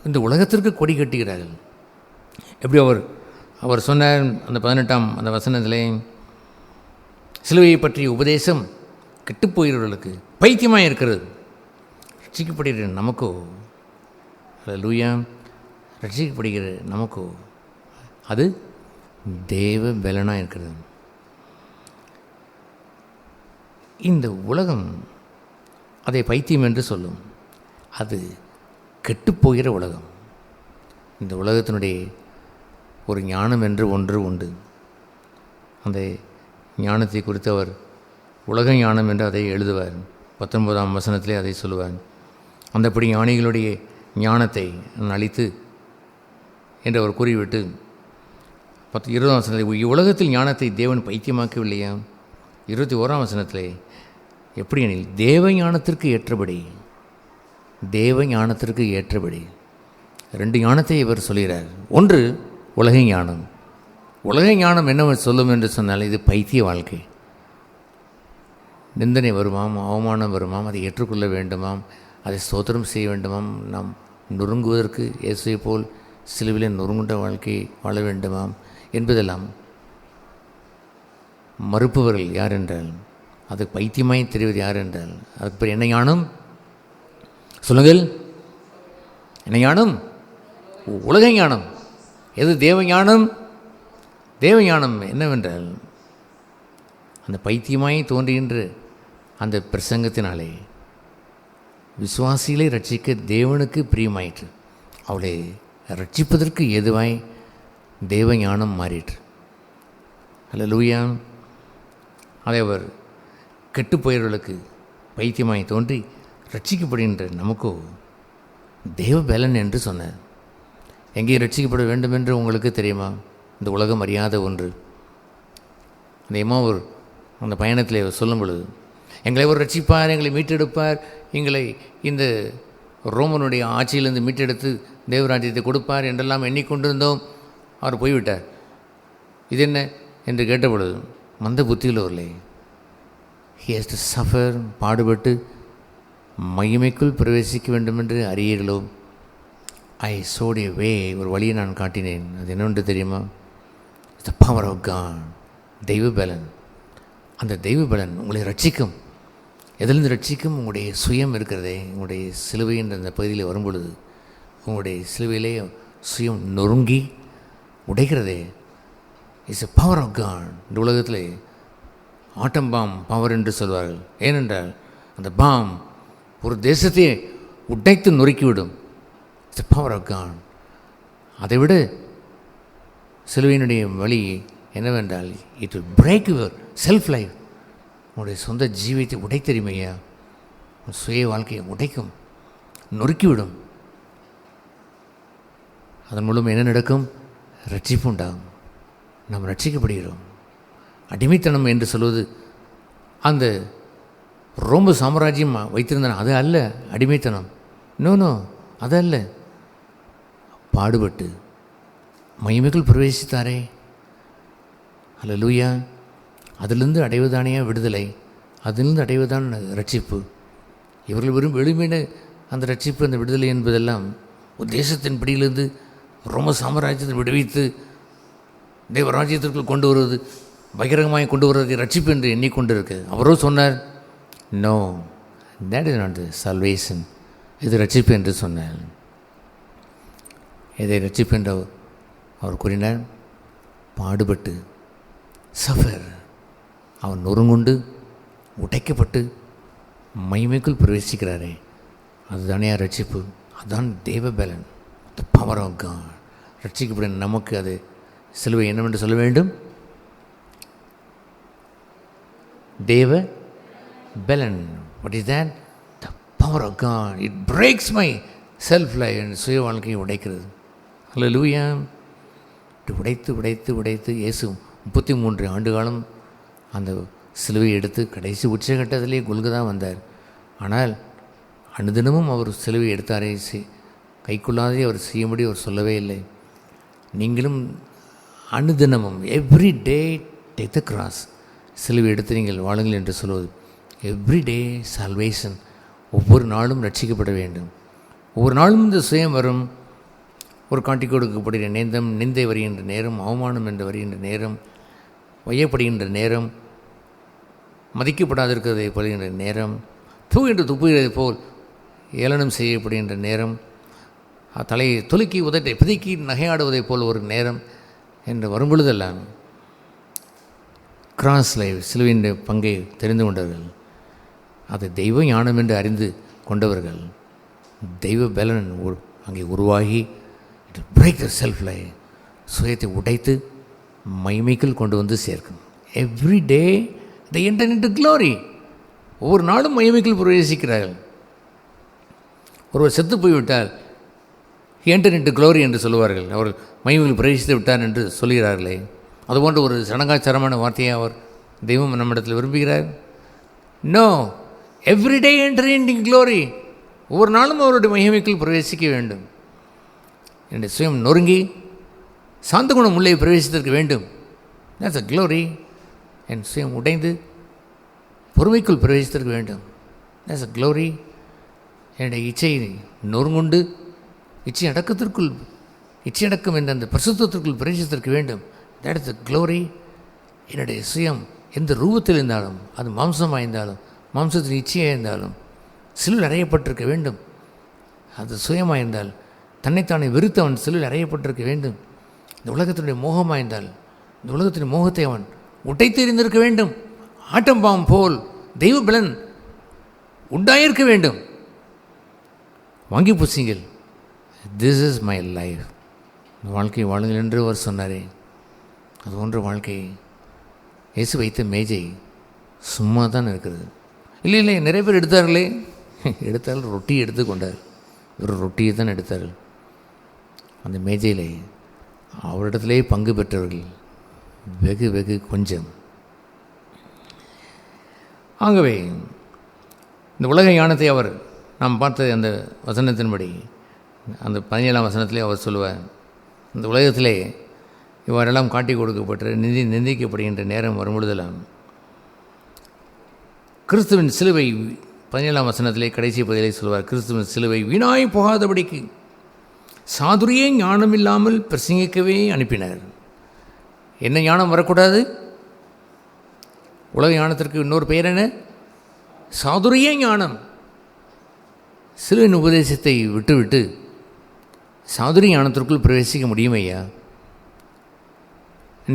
[SPEAKER 3] இந்த உலகத்திற்கு கொடி கட்டுகிறார்கள். எப்படி அவர் சொன்னார் அந்த 18ஆம் அந்த வசனத்திலே, சிலுவையை பற்றிய உபதேசம் கெட்டுப்போகிறவர்களுக்கு பைத்தியமாக இருக்கிறது, ரட்சிக்கப்படுகிற நமக்கோ, அல்லேலூயா, ரட்சிக்கப்படுகிற நமக்கோ அது தேவ பலனாக இருக்கிறது. இந்த உலகம் அதை பைத்தியம் என்று சொல்லும், அது கெட்டுப்போகிற உலகம். இந்த உலகத்தினுடைய ஒரு ஞானம் என்று ஒன்று உண்டு. அந்த ஞானத்தை குறித்து அவர் உலக ஞானம் என்று அதை எழுதுவார். 19ஆம் வசனத்திலே அதை சொல்லுவார். அந்தப்படி ஞானிகளுடைய ஞானத்தை அழித்து என்று அவர் கூறிவிட்டு 20ஆம் வசனத்தில் உலகத்தில் ஞானத்தை தேவன் பைத்தியமாக்கவில்லையா. 21ஆம் வசனத்திலே எப்படி எனில் தேவ ஞானத்திற்கு ஏற்றபடி 2 ஞானத்தை இவர் சொல்கிறார். ஒன்று உலக ஞானம். உலக ஞானம் என்ன சொல்லும் என்று சொன்னால் இது பைத்திய வாழ்க்கை. நிந்தனை வருமாம், அவமானம் வருமாம், அதை ஏற்றுக்கொள்ள வேண்டுமாம், அதை ஸ்தோத்திரம் செய்ய வேண்டுமாம், நாம் நொறுங்குவதற்கு இயேசுவை போல் சிலுவிலே நொறுங்குண்ட வாழ்க்கையை வாழ வேண்டுமாம் என்பதெல்லாம் மறுப்பவர்கள் யார் என்றால், அது பைத்தியமாய் தெரிவது யார் என்றால், அதுக்கு பேர் என்ன ஞானம் சொல்லுங்கள்? என்ன ஞானம்? உலக ஞானம். எது தேவ ஞானம்? தேவ ஞானம் என்னவென்றால், அந்த பைத்தியமாய் தோன்றுகின்ற அந்த பிரசங்கத்தினாலே விசுவாசிகளை ரட்சிக்க தேவனுக்கு பிரியமாயிற்று. அவளை ரட்சிப்பதற்கு எதுவாய் தேவ ஞானம் மாறிற்று. அல்லேலூயா. அதை அவர் கெட்டுப்போயவர்களுக்கு பைத்தியமாய் தோன்றி ரட்சிக்கப்படுகின்ற நமக்கோ தேவ பலன் என்று சொன்னார். எங்கே ரட்சிக்கப்பட வேண்டும் என்று உங்களுக்கு தெரியுமா? இந்த உலகம் அறியாத ஒன்று. அந்த ஒரு அந்த பயணத்தில் சொல்லும் பொழுது, எங்களை ஒரு ரட்சிப்பார், எங்களை மீட்டெடுப்பார், எங்களை இந்த ரோமனுடைய ஆட்சியிலிருந்து மீட்டெடுத்து தேவராஜ்யத்தை கொடுப்பார் என்றெல்லாம் எண்ணிக்கொண்டிருந்தோம். அவர் போய்விட்டார். இது என்ன என்று கேட்டபொழுது மந்த புத்தியில் வரலை. ஹி ஹேஸ் டு சஃபர், பாடுபட்டு மகிமைக்குள் பிரவேசிக்க வேண்டும் என்று அறியீர்களோ. ஐ சோட் எ வே, ஒரு வழியை நான் காட்டினேன். அது என்னவென்று தெரியுமா? It's the power of God, தெய்வ பலன். அந்த தெய்வ பலன் உங்களை ரட்சிக்கும். எதிலிருந்து ரட்சிக்கும்? உங்களுடைய சுயம் இருக்கிறதே, உங்களுடைய சிலுவையின் அந்த பகுதியில் வரும்பொழுது உங்களுடைய சிலுவையிலே சுயம் நொறுங்கி உடைக்கிறதே. It's a power of God. இந்த உலகத்தில் ஆட்டம் பாம் பவர் என்று சொல்வார்கள். ஏனென்றால் அந்த பாம் ஒரு தேசத்தை உடைத்து நொறுக்கிவிடும். It's a power of God. அதைவிட சிலுவையினுடைய வழி என்னவென்றால், it will break your self life. உங்களுடைய சொந்த ஜீவியத்தை உடை தெரியுமையா, சுய வாழ்க்கையை உடைக்கும், நொறுக்கிவிடும். அதன் மூலம் என்ன நடக்கும்? ரட்சிப்பு உண்டாகும். நாம் ரட்சிக்கப்படுகிறோம். அடிமைத்தனம் என்று சொல்வது அந்த ரோம சாம்ராஜ்யம் வைத்திருந்தன, அது அல்ல அடிமைத்தனம். நோ, அது அல்ல. பாடுபட்டு மகிமைக்குள் பிரவேசித்தாரே, அல்லேலூயா. அதிலிருந்து அடைவதானே விடுதலை, அதிலிருந்து அடைவதான் ரட்சிப்பு. இவர்கள் வெறும் எளிமையான அந்த ரட்சிப்பு, அந்த விடுதலை என்பதெல்லாம் ஒரு தேசத்தின் பிடியிலிருந்து ரோம சாம்ராஜ்யத்தை விடுவித்து தேவராஜ்யத்திற்குள் கொண்டு வருவது, பகிரங்கமாய் கொண்டு வருவதை ரட்சிப்பு என்று எண்ணிக்கொண்டிருக்கு. அவரோ சொன்னார், no, that is not salvation, இது ரட்சிப்பு என்று சொன்னார். இதை ரட்சிப்பு என்று அவர் கூறினார். பாடுபட்டு சஃபர், அவன் நொறுங்குண்டு உடைக்கப்பட்டு மகிமைக்குள் பிரவேசிக்கிறாரே, அதுதானே ரட்சிப்பு. அதுதான் தேவ பலன், த பவர் ஆஃப் காட். ரட்சிக்கப்பட நமக்கு அது சிலுவை என்னவென்று சொல்ல வேண்டும்? தேவ பலன். What is that? The power of God. It breaks my self life. என் சுய வாழ்க்கையை உடைக்கிறது. அல்லேலூயா. உடைத்து உடைத்து உடைத்து இயேசு 33 ஆண்டு காலம் அந்த சிலுவையை எடுத்து கடைசி உச்சகட்டத்திலே கொல்கதா வந்தார். ஆனால் அனுதினமும் அவர் சிலுவை எடுத்தாரே, கைக்குள்ளாதே அவர் செய்யும்படி அவர் சொல்லவே இல்லை. நீங்களும் அனுதினமும் every day take the cross, சிலுவை எடுத்து நீங்கள் வாழுங்கள் என்று சொல்வது. Every day salvation. ஒவ்வொரு நாளும் ரட்சிக்கப்பட வேண்டும். ஒவ்வொரு நாளும் இந்த சுயம் வரும். ஒரு காட்டி கொடுக்கப்படுகிற நேரம், நிந்தை வருகின்ற நேரம், அவமானம் என்று வருகின்ற நேரம், வையப்படுகின்ற நேரம், மதிக்கப்படாதிருக்கிறதை போகின்ற நேரம், தூ என்று துப்புகிறதை போல் ஏளனம் செய்யப்படுகின்ற நேரம், தலையை துலுக்கி உதட்டை பிதுக்கி நகையாடுவதைப் போல் ஒரு நேரம் என்று வரும்பொழுதெல்லாம் கிராஸ் லைஃப் சிலுவையின் பங்கை தெரிந்து கொண்டவர்கள், அது தெய்வ ஞானம் என்று அறிந்து கொண்டவர்கள், தெய்வ பலன் அங்கே உருவாகி it break the self life, சுயத்தை உடைத்து மகிமைக்குள் கொண்டு வந்து சேர்க்கும். Every day they enter into glory. ஒவ்வொரு நாளும் மகிமைக்குள் பிரவேசிக்கிறார்கள். ஒருவர் செத்து போய்விட்டால் enter into glory என்று சொல்லுவார்கள். அவர் மகிமைக்குள் பிரவேசித்து விட்டார் என்று சொல்கிறார்களே, அதுபோன்ற ஒரு சடங்காச்சாரமான வார்த்தையை அவர் தெய்வம் நம்மிடத்தில் விரும்புகிறார். No, every day enter in glory. ஒவ்வொரு நாளும் அவருடைய மகிமைக்குள் பிரவேசிக்க வேண்டும். என்னுடைய சுயம் நொறுங்கி சாந்த குணம் உள்ளே பிரவேசித்திருக்க வேண்டும். That's a glory. என் சுயம் உடைந்து பொறுமைக்குள் பிரவேசித்திருக்க வேண்டும். That's a glory. என்னுடைய இச்சை நொறுங்குண்டு இச்சை அடக்கம் என்ற அந்த பரிசுத்தத்திற்குள் பிரவேசித்திருக்க வேண்டும். That is the glory. என்னுடைய சுயம் எந்த ரூபத்தில் இருந்தாலும், அது மாம்சமாக இருந்தாலும், மாம்சத்தின் இச்சையாக இருந்தாலும், சிலுவில் அறையப்பட்டிருக்க வேண்டும். அது சுயமாக இருந்தால், தன்னைத்தானே வெறுத்து அவன் சிலுவில் அறையப்பட்டிருக்க வேண்டும். இந்த உலகத்தினுடைய மோகமாக இருந்தால், இந்த உலகத்தின் மோகத்தை அவன் உடைத்து எறிந்திருக்க வேண்டும். ஆட்டம்பாம் போல் தெய்வ பலன் உண்டாயிருக்க வேண்டும். வாங்கி பூசிங்கள். This is my life. வாழ்க்கை வாழுங்கள் என்று அவர் சொன்னாரே, அது போன்ற வாழ்க்கை. இயேசு வைத்த மேஜை சும்மா தான் இருக்கிறது. இல்லை நிறைய பேர் எடுத்தார்களே, எடுத்தார்கள். ரொட்டி எடுத்து கொண்டார். ஒரு ரொட்டியை தான் எடுத்தார்கள். அந்த மேஜையிலே அவரிடத்திலே பங்கு பெற்றவர்கள் வெகு கொஞ்சம். ஆகவே இந்த உலக ஞானத்தை அவர் நாம் பார்த்த அந்த வசனத்தின்படி, அந்த 17ஆம் வசனத்திலே அவர் சொல்லுவார், இந்த உலகத்திலே இவ்வாறெல்லாம் காட்டி கொடுக்கப்பட்டு நிந்திக்கப்படுகின்ற நேரம் வரும்பொழுதெல்லாம் கிறிஸ்துவின் சிலுவை 17ஆம் வசனத்திலே கடைசி பகுதியிலே சொல்வார், கிறிஸ்துவின் சிலுவை வீணாய் போகாதபடிக்கு சாதுரியே ஞானம் இல்லாமல் பிரசங்கிக்கவே அனுப்பினார். என்ன ஞானம் வரக்கூடாது? உலக ஞானத்திற்கு இன்னொரு பெயர் என்ன? சாதுரிய ஞானம். சிலுவையின் உபதேசத்தை விட்டுவிட்டு சாதுரிய ஞானத்திற்குள் பிரவேசிக்க முடியும் ஐயா?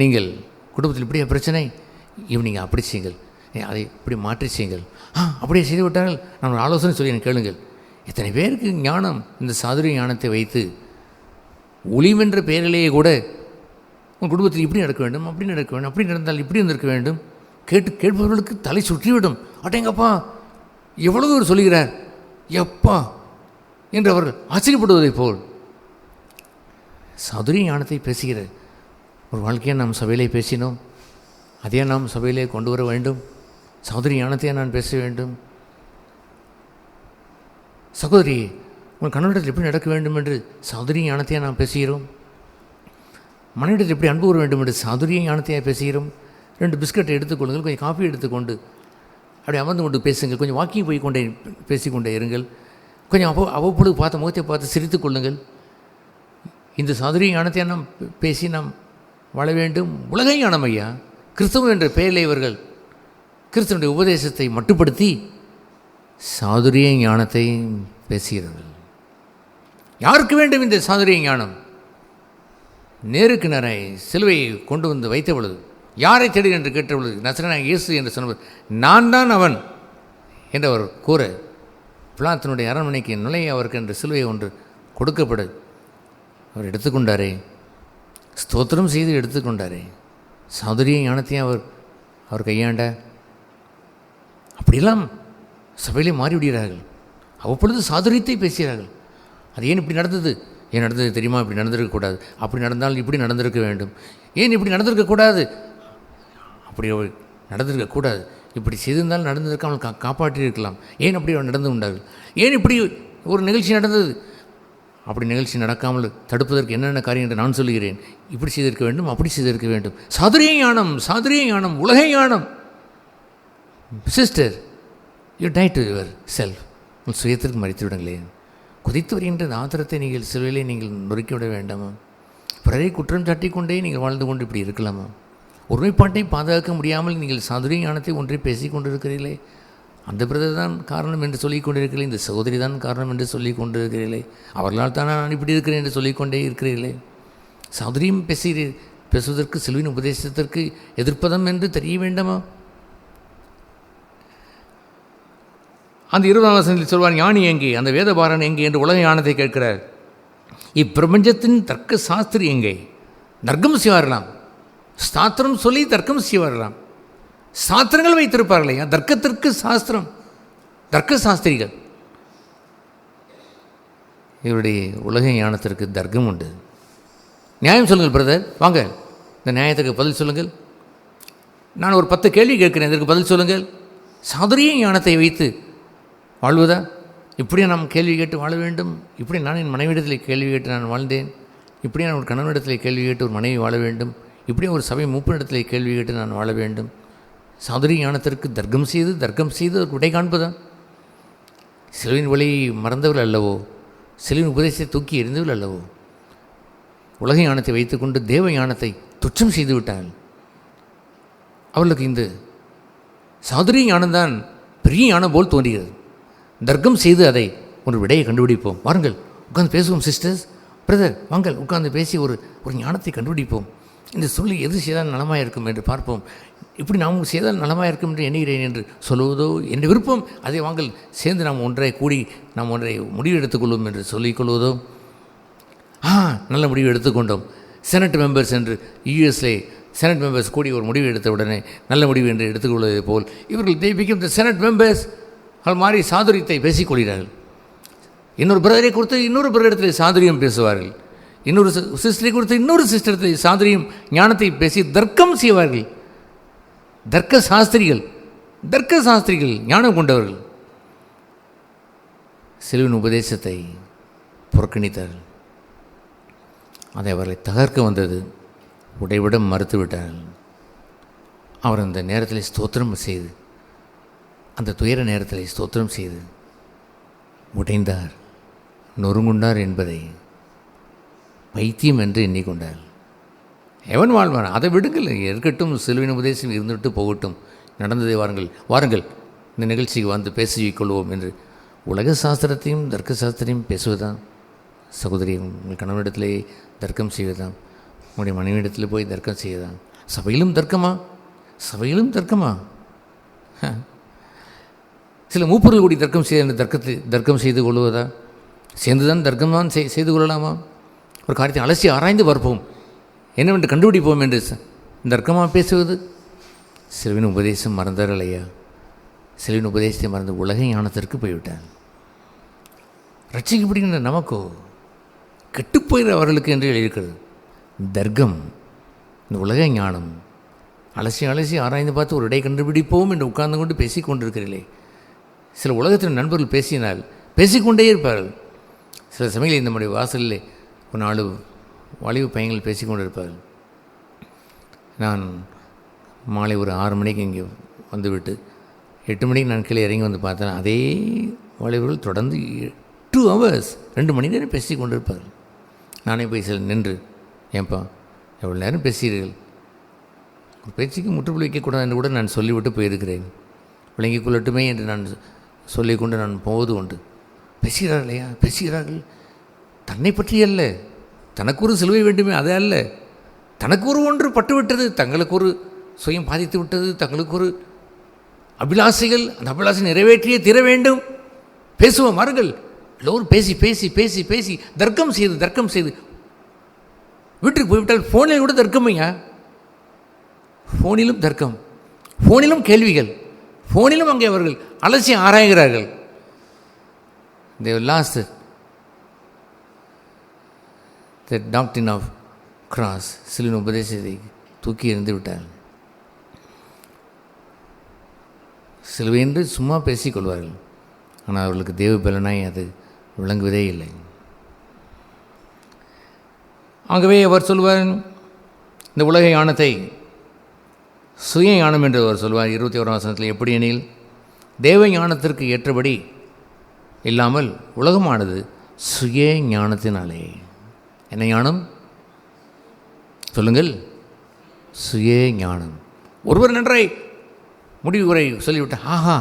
[SPEAKER 3] நீங்கள் குடும்பத்தில் இப்படியே பிரச்சனை, நீங்கள் அப்படி செய்யுங்கள், அதை இப்படி மாற்றி செய்யுங்கள், அப்படியே செய்து விட்டார்கள், நான் ஒரு ஆலோசனை சொல்லி எனக்கு கேளுங்கள். இத்தனை பேருக்கு ஞானம், இந்த சாதுரிய ஞானத்தை வைத்து ஒளிவென்ற பெயரிலேயே கூட உன் குடும்பத்தில் இப்படி நடக்க வேண்டும், அப்படி நடக்க வேண்டும், அப்படி நடந்தால் இப்படி வந்திருக்க வேண்டும், கேட்பவர்களுக்கு தலை சுற்றிவிடும். அட்டேங்கப்பா எவ்வளவு ஒரு சொல்கிறார் எப்பா என்று அவர்கள் ஆச்சரியப்படுவதைப் போல் சாதுரிய ஞானத்தை பேசுகிற ஒரு வாழ்க்கையை நாம் சபையிலே பேசினோம். அதையே நாம் சபையிலே கொண்டு வர வேண்டும். சாதுரிய ஞானத்தையே நான் பேச வேண்டும். சகோதரி, உங்கள் கணவனிடத்தில் எப்படி நடக்க வேண்டும் என்று சாதுரிய ஞானத்தையே நாம் பேசுகிறோம். மனைவிடத்தில் எப்படி அன்பு வர வேண்டும் என்று சாதுரிய ஞானத்தையாக பேசுகிறோம். 2 பிஸ்கட்டை எடுத்துக்கொள்ளுங்கள், கொஞ்சம் காஃபி எடுத்துக்கொண்டு அப்படி அமர்ந்து கொண்டு பேசுங்கள், கொஞ்சம் வாக்கிங் போய் கொண்டே பேசிக்கொண்டே இருங்கள், கொஞ்சம் அவ்வப்பொழுது பார்த்த முகத்தை பார்த்து சிரித்து கொள்ளுங்கள். இந்த சாதுரிய ஞானத்தை நாம் பேசி நாம் வாழ வேண்டும். உலக ஞானம் ஐயா, கிறிஸ்தவம் என்ற பெயரில் இவர்கள் கிறிஸ்தவனுடைய உபதேசத்தை மட்டுப்படுத்தி சாதுரிய ஞானத்தை பேசுகிறார்கள். யாருக்கு வேண்டும் இந்த சாதுரிய ஞானம்? நேருக்கு நேராய் சிலுவையை கொண்டு வந்து வைத்த பொழுது யாரை தேடுகிறேன் என்று கேட்டபொழுது நசரேயனாகிய இயேசு என்று சொன்னபோது நான் தான் அவன் என்று அவர் கூற, பிலாத்தினுடைய அரண்மனைக்கு நுழைய அவருக்கு என்று சிலுவை ஒன்று கொடுக்கப்பட அவர் எடுத்துக்கொண்டாரே, ஸ்தோத்திரம் செய்து எடுத்துக்கொண்டாரே. சாதுரிய ஞானத்தையும் அவர் கையாண்ட. அப்படியெல்லாம் சபையிலே மாறிவிடுகிறார்கள். அவ்வப்பொழுது சாதுரியத்தை பேசுகிறார்கள். அது ஏன் இப்படி நடந்தது, ஏன் நடந்தது தெரியுமா, இப்படி நடந்திருக்கக்கூடாது, அப்படி நடந்தால் இப்படி நடந்திருக்க வேண்டும், ஏன் இப்படி நடந்திருக்கக்கூடாது, அப்படி நடந்திருக்கக்கூடாது, இப்படி செய்திருந்தால் நடந்திருக்காமல் காப்பாற்றியிருக்கலாம், ஏன் அப்படி நடந்து கொண்டார்கள், ஏன் இப்படி ஒரு நிகழ்ச்சி நடந்தது, அப்படி நிகழ்ச்சி நடக்காமல் தடுப்பதற்கு என்னென்ன காரியம் என்று நான் சொல்லுகிறேன், இப்படி செய்திருக்க வேண்டும், அப்படி செய்திருக்க வேண்டும். சாதுரிய ஞானம், உலக ஞானம். Sister, you tie to your self. உங்கள் சுயத்திற்கு மறித்து விடுங்களேன். குதித்து வருகின்ற ஆத்திரத்தை நீங்கள் சிலுவையிலே நீங்கள் நொறுக்கிவிட வேண்டாமா? பிறரை குற்றம் சாட்டிக்கொண்டே நீங்கள் வாழ்ந்து கொண்டு இப்படி இருக்கலாமா? ஒருமைப்பாட்டை பாதுகாக்க முடியாமல் நீங்கள் சாதுரிய ஞானத்தை ஒன்றை பேசிக் கொண்டிருக்கிறீர்களே, அந்த பிரதர் தான் காரணம் என்று சொல்லிக் கொண்டிருக்கிறீர்களே, இந்த சகோதரி தான் காரணம் என்று சொல்லிக் கொண்டிருக்கிறீர்களே, அவர்களால் தான் நான் இப்படி இருக்கிறேன் என்று சொல்லிக்கொண்டே இருக்கிறீர்களே. சாதுரியம் பேசுவதற்கு சிலுவின் உபதேசத்திற்கு எதிர்ப்பதம் என்று தெரிய வேண்டாமா? அந்த 20ஆம் வசனத்தில் சொல்வார், ஞானி எங்கே, அந்த வேதபாரன் எங்கே என்று உலக ஞானத்தை கேட்கிறார். இப்பிரபஞ்சத்தின் தர்க்க சாஸ்திரி எங்கே? தர்க்கம் செய்வார்களாம், ஸ்தாத்திரம் சொல்லி தர்க்கம் செய்வார்களாம். சாஸ்திரங்கள் வைத்திருப்பார்களே, தர்க்கத்திற்கு சாஸ்திரம், தர்க்க சாஸ்திரிகள். இவருடைய உலக ஞானத்திற்கு தர்க்கம் உண்டு. நியாயம் சொல்லுங்கள் பிரதர், வாங்க இந்த நியாயத்துக்கு பதில் சொல்லுங்கள். நான் ஒரு 10 கேள்வி கேட்கிறேன், இதற்கு பதில் சொல்லுங்கள். சாதுரிய ஞானத்தை வைத்து வாழ்வதா? இப்படியே நாம் கேள்வி கேட்டு வாழ வேண்டும். இப்படி நான் என் மனைவிடத்தில் கேள்வி கேட்டு நான் வாழ்ந்தேன், இப்படியே நான் ஒரு கணவனிடத்தில் கேள்வி கேட்டு ஒரு மனைவி வாழ வேண்டும், இப்படியே ஒரு சபை மூப்பனிடத்தில் கேள்வி கேட்டு நான் வாழ வேண்டும். சாதுரிய ஞானத்திற்கு தர்க்கம் செய்து அதற்கு விடை காண்பதா? சிலுவின் வழியை மறந்தவர்கள் அல்லவோ, சிலுவின் உபதேசத்தை தூக்கி எறிந்தவர்கள் அல்லவோ, உலக ஞானத்தை வைத்துக்கொண்டு தேவ ஞானத்தை துச்சம் செய்து விட்டார்கள். அவர்களுக்கு இந்த சாதுரிய ஞானம்தான் பெரிய ஞானம் போல் தோன்றுகிறது. தர்க்கம் செய்து அதை ஒரு விடையை கண்டுபிடிப்போம். வாருங்கள் உட்கார்ந்து பேசுவோம் சிஸ்டர்ஸ், பிரதர் வாங்கள் உட்கார்ந்து பேசி ஒரு ஞானத்தை கண்டுபிடிப்போம். இந்த சொல்லி எது செய்தால் நலமாக இருக்கும் என்று பார்ப்போம், இப்படி நாம் செய்தால் நலமாக இருக்கும் என்று எண்ணுகிறேன் என்று சொல்லுவதோ என்ற விருப்பம், அதை வாங்கள் சேர்ந்து நாம் ஒன்றை கூடி நாம் ஒன்றை முடிவு எடுத்துக்கொள்வோம் என்று சொல்லிக்கொள்வதோ. நல்ல முடிவு எடுத்துக்கொண்டோம். செனட் மெம்பர்ஸ் என்று யூஎஸ்ஏ செனட் மெம்பர்ஸ் கூடி ஒரு முடிவு எடுத்த உடனே நல்ல முடிவு என்று எடுத்துக்கொள்வதை போல் இவர்கள் they became the senate members. அவள் மாதிரி சாதுரியத்தை பேசிக்கொள்கிறார்கள். இன்னொரு பிரதரை கொடுத்து இன்னொரு பிரதரிடத்தில் சாதுரியம் பேசுவார்கள், இன்னொரு சிஸ்டரை கொடுத்து இன்னொரு சிஸ்டரத்தில் சாதுரியம் ஞானத்தை பேசி தர்க்கம் செய்வார்கள். தர்க்க சாஸ்திரிகள் ஞானம் கொண்டவர்கள். சிலுவின் உபதேசத்தை புறக்கணித்தார்கள். அதை அவர்களை தகர்க்க வந்தது. உடைவிட மறுத்துவிட்டார்கள். அவர் அந்த நேரத்தில் ஸ்தோத்திரம் செய்து, அந்த துயர நேரத்தில் ஸ்தோத்திரம் செய்து உடைந்தார், நொறுங்குண்டார் என்பதை பைத்தியம் என்று எண்ணிக்கொண்டார். எவன் வாழ்வான்? அதை விடுங்கள், இருக்கட்டும், சிலுவின் உபதேசம் இருந்துவிட்டு போகட்டும், நடந்ததை வாருங்கள் இந்த நிகழ்ச்சிக்கு வந்து பேசிக்கொள்வோம் என்று உலக சாஸ்திரத்தையும் தர்க்க சாஸ்திரத்தையும் பேசுவதுதான். சகோதரி, உங்கள் கணவனிடத்திலே தர்க்கம் செய்வதுதான், உங்களுடைய மனைவியிடத்தில் போய் தர்க்கம் செய்வதுதான். சபையிலும் தர்க்கமா? சில மூப்பர்கள் கூடி தர்க்கம் செய்து கொள்வதா? சேர்ந்துதான் தர்க்கம்தான் செய்து கொள்ளலாமா? ஒரு காரியத்தை அலசி ஆராய்ந்து பார்ப்போம், என்னவென்று கண்டுபிடிப்போம் என்று தர்க்கமாக பேசுவது. சிலுவின் உபதேசம் மறந்தார்கள் ஐயா. சிலுவின் உபதேசத்தை மறந்து உலக ஞானத்திற்கு போய்விட்டார். ரட்சிக்கப்படுகின்ற நமக்கோ கெட்டுப்போயிற அவர்களுக்கு என்று எழுதியிருக்கிறது. தர்க்கம், இந்த உலக ஞானம் அலசி ஆராய்ந்து பார்த்து ஒரு இடை கண்டுபிடிப்போம் என்று உட்கார்ந்து கொண்டு பேசி கொண்டிருக்கிறீர்களே. சில உலகத்தின் நண்பர்கள் பேசிக்கொண்டே இருப்பார்கள். சில சமயங்களில் நம்முடைய வாசலில் ஒரு 4 வாலிப பையன்கள் பேசிக்கொண்டு இருப்பார்கள். நான் மாலை ஒரு 6 மணிக்கு இங்கே வந்துவிட்டு 8 மணிக்கு நான் கீழே இறங்கி வந்து பார்த்தேன். அதே வாலிபர்கள் தொடர்ந்து 2 hours 2 மணி நேரம் பேசி கொண்டிருப்பார்கள். நானே போய் சில நின்று, ஏன்பா எவ்வளோ நேரம் பேசுகிறீர்கள், ஒரு பேச்சுக்கு முற்றுப்புள்ளி வைக்கக்கூடாது என்று கூட நான் சொல்லிவிட்டு போயிருக்கிறேன். விளங்கிக் கொள்ளட்டுமே என்று நான் சொல்லிக்கொண்டு நான் போவது உண்டு. பேசுகிறார்கள். தன்னை பற்றி அல்ல, தனக்கு ஒரு சிலுவை வேண்டுமே, அது அல்ல. தனக்கு ஒரு ஒன்று பட்டுவிட்டது, தங்களுக்கு ஒரு சுயம் பாதித்து விட்டது. தங்களுக்கு ஒரு அபிலாசைகள், அந்த அபிலாசை நிறைவேற்றியே தீர வேண்டும். பேசுவோம் வாருங்கள். எல்லோரும் பேசி பேசி பேசி பேசி தர்க்கம் செய்து வீட்டுக்கு போய்விட்டால் ஃபோனில் கூட தர்க்கமையா, ஃபோனிலும் தர்க்கம், ஃபோனிலும் கேள்விகள், ஃபோனிலும் அங்கே அவர்கள் அலட்சியம் ஆராய்கிறார்கள். They have lost the doctrine of cross. சிலுவின் உபதேசத்தை தூக்கி எறிந்து விட்டார்கள். சிலுவை என்று சும்மா பேசிக்கொள்வார்கள், ஆனால் அவர்களுக்கு தேவ பலனாய் அது விளங்குவதே இல்லை. ஆகவே அவர் சொல்வார், இந்த உலக ஞானத்தை சுய ஞானம் என்று அவர் சொல்வார். 21ஆம் வசனத்தில், எப்படி எனில் தேவ ஞானத்திற்கு ஏற்றபடி இல்லாமல் உலகமானது சுய ஞானத்தினாலே. என்ன ஞானம் சொல்லுங்கள்? சுய ஞானம். ஒருவர் நன்றாய் முடிவு உரை சொல்லிவிட்டார். ஆஹா,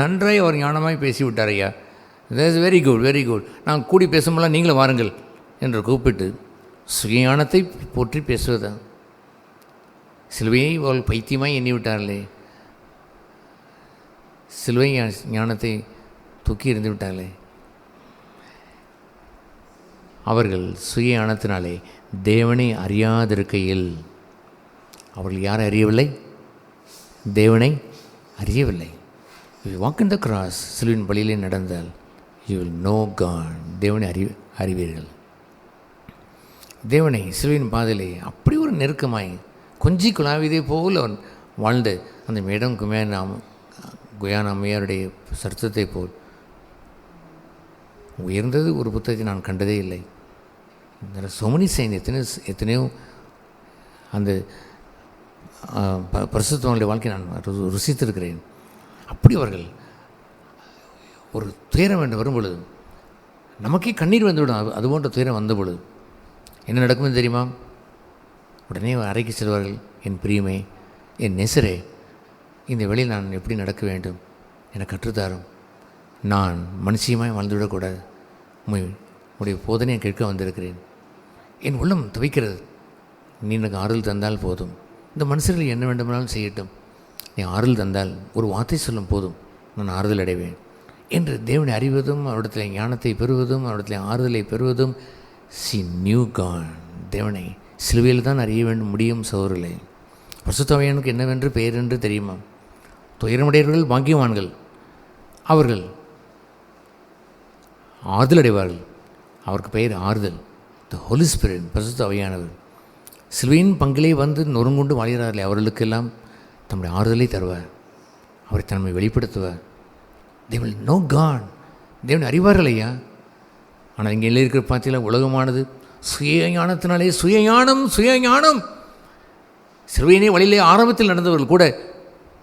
[SPEAKER 3] நன்றாய் அவர் ஞானமாய் பேசிவிட்டார் ஐயா, that is very good very good, நான் கூடி பேசும்போது நீங்களும் வாருங்கள் என்று கூப்பிட்டு சுயஞானத்தை போற்றி பேசுவதுதான். சிலுவையை அவள் பைத்தியமாய் எண்ணிவிட்டார்களே, சிலுவை ஞானத்தை தூக்கி எறிந்து விட்டார்களே. அவர்கள் சுய ஞானத்தினாலே தேவனை அறியாதிருக்கையில், அவர்கள் யாரை அறியவில்லை? தேவனை அறியவில்லை. You walk in the cross, சிலுவின் பலியிலே நடந்தால் யூ வில் நோ காட், தேவனை அறிவீர்கள். தேவனை சிலுவின் பாதையிலே அப்படி ஒரு நெருக்கமாய் கொஞ்சி குழாவிதே போல் அவன் வாழ்ந்த அந்த மேடம் குயான் அம்மையாருடைய சரித்திரத்தை போல் உயர்ந்தது ஒரு புத்தகத்தை நான் கண்டதே இல்லை. சோமனி சைன் எத்தனையோ அந்த பரிசுத்தவங்களுடைய வாழ்க்கை நான் ருசித்திருக்கிறேன். அப்படி அவர்கள் ஒரு துயரம் என்று வரும்பொழுது நமக்கே கண்ணீர் வந்துவிடும். அதுபோன்ற துயரம் வந்த பொழுது என்ன நடக்கும்னு தெரியுமா? உடனே அறைக்கு செல்வார்கள். என் பிரியமே, என் நெசரே, இந்த வழியில் நான் எப்படி நடக்க வேண்டும் எனக்கு கற்றுத்தாரும். நான் மனுஷியமாய் வாழ்ந்துவிடக்கூடாது. உடைய போதனையை கேட்க வந்திருக்கிறேன். என் உள்ளம் துவைக்கிறது. நீ எனக்கு ஆறுதல் தந்தால் போதும். இந்த மனுஷர்கள் என்ன வேண்டுமானாலும் செய்யட்டும், நீ ஆறுதல் தந்தால், ஒரு வார்த்தை சொல்லும் போதும் நான் ஆறுதல் அடைவேன் என்று தேவனை அறிவதும், அவரிடத்தில் ஞானத்தை பெறுவதும், அவரிடத்தில் ஆறுதலை பெறுவதும். சி நியூ காட், தேவனை சிலுவையில் தான் அறிய வேண்டும் முடியும். சகோதரர்களே, பரிசுத்தவையானுக்கு என்னவென்று பெயர் என்று தெரியுமா? துயரமுடையவர்கள் பாக்கியவான்கள், அவர்கள் ஆறுதல் அடைவார்கள். அவருக்கு பெயர் ஆறுதல். த ஹோலி ஸ்பிரிட், பரிசுத்தவையானவர் சிலுவையின் பங்கிலே வந்து நொறுங்குண்டு வாழ்கிறார்களே, அவர்களுக்கெல்லாம் தம்முடைய ஆறுதலை தருவார். அவரை தன்மை வெளிப்படுத்துவார். தே வில் நோ காட், தேவனை அறிவார்கள் ஐயா. ஆனால் இங்கே இருக்கிற பார்த்தீங்களா, உலகமானது சுயஞானத்தினாலே சுயஞானம். சிறுவையினே வழியிலே ஆரம்பத்தில் நடந்தவர்கள் கூட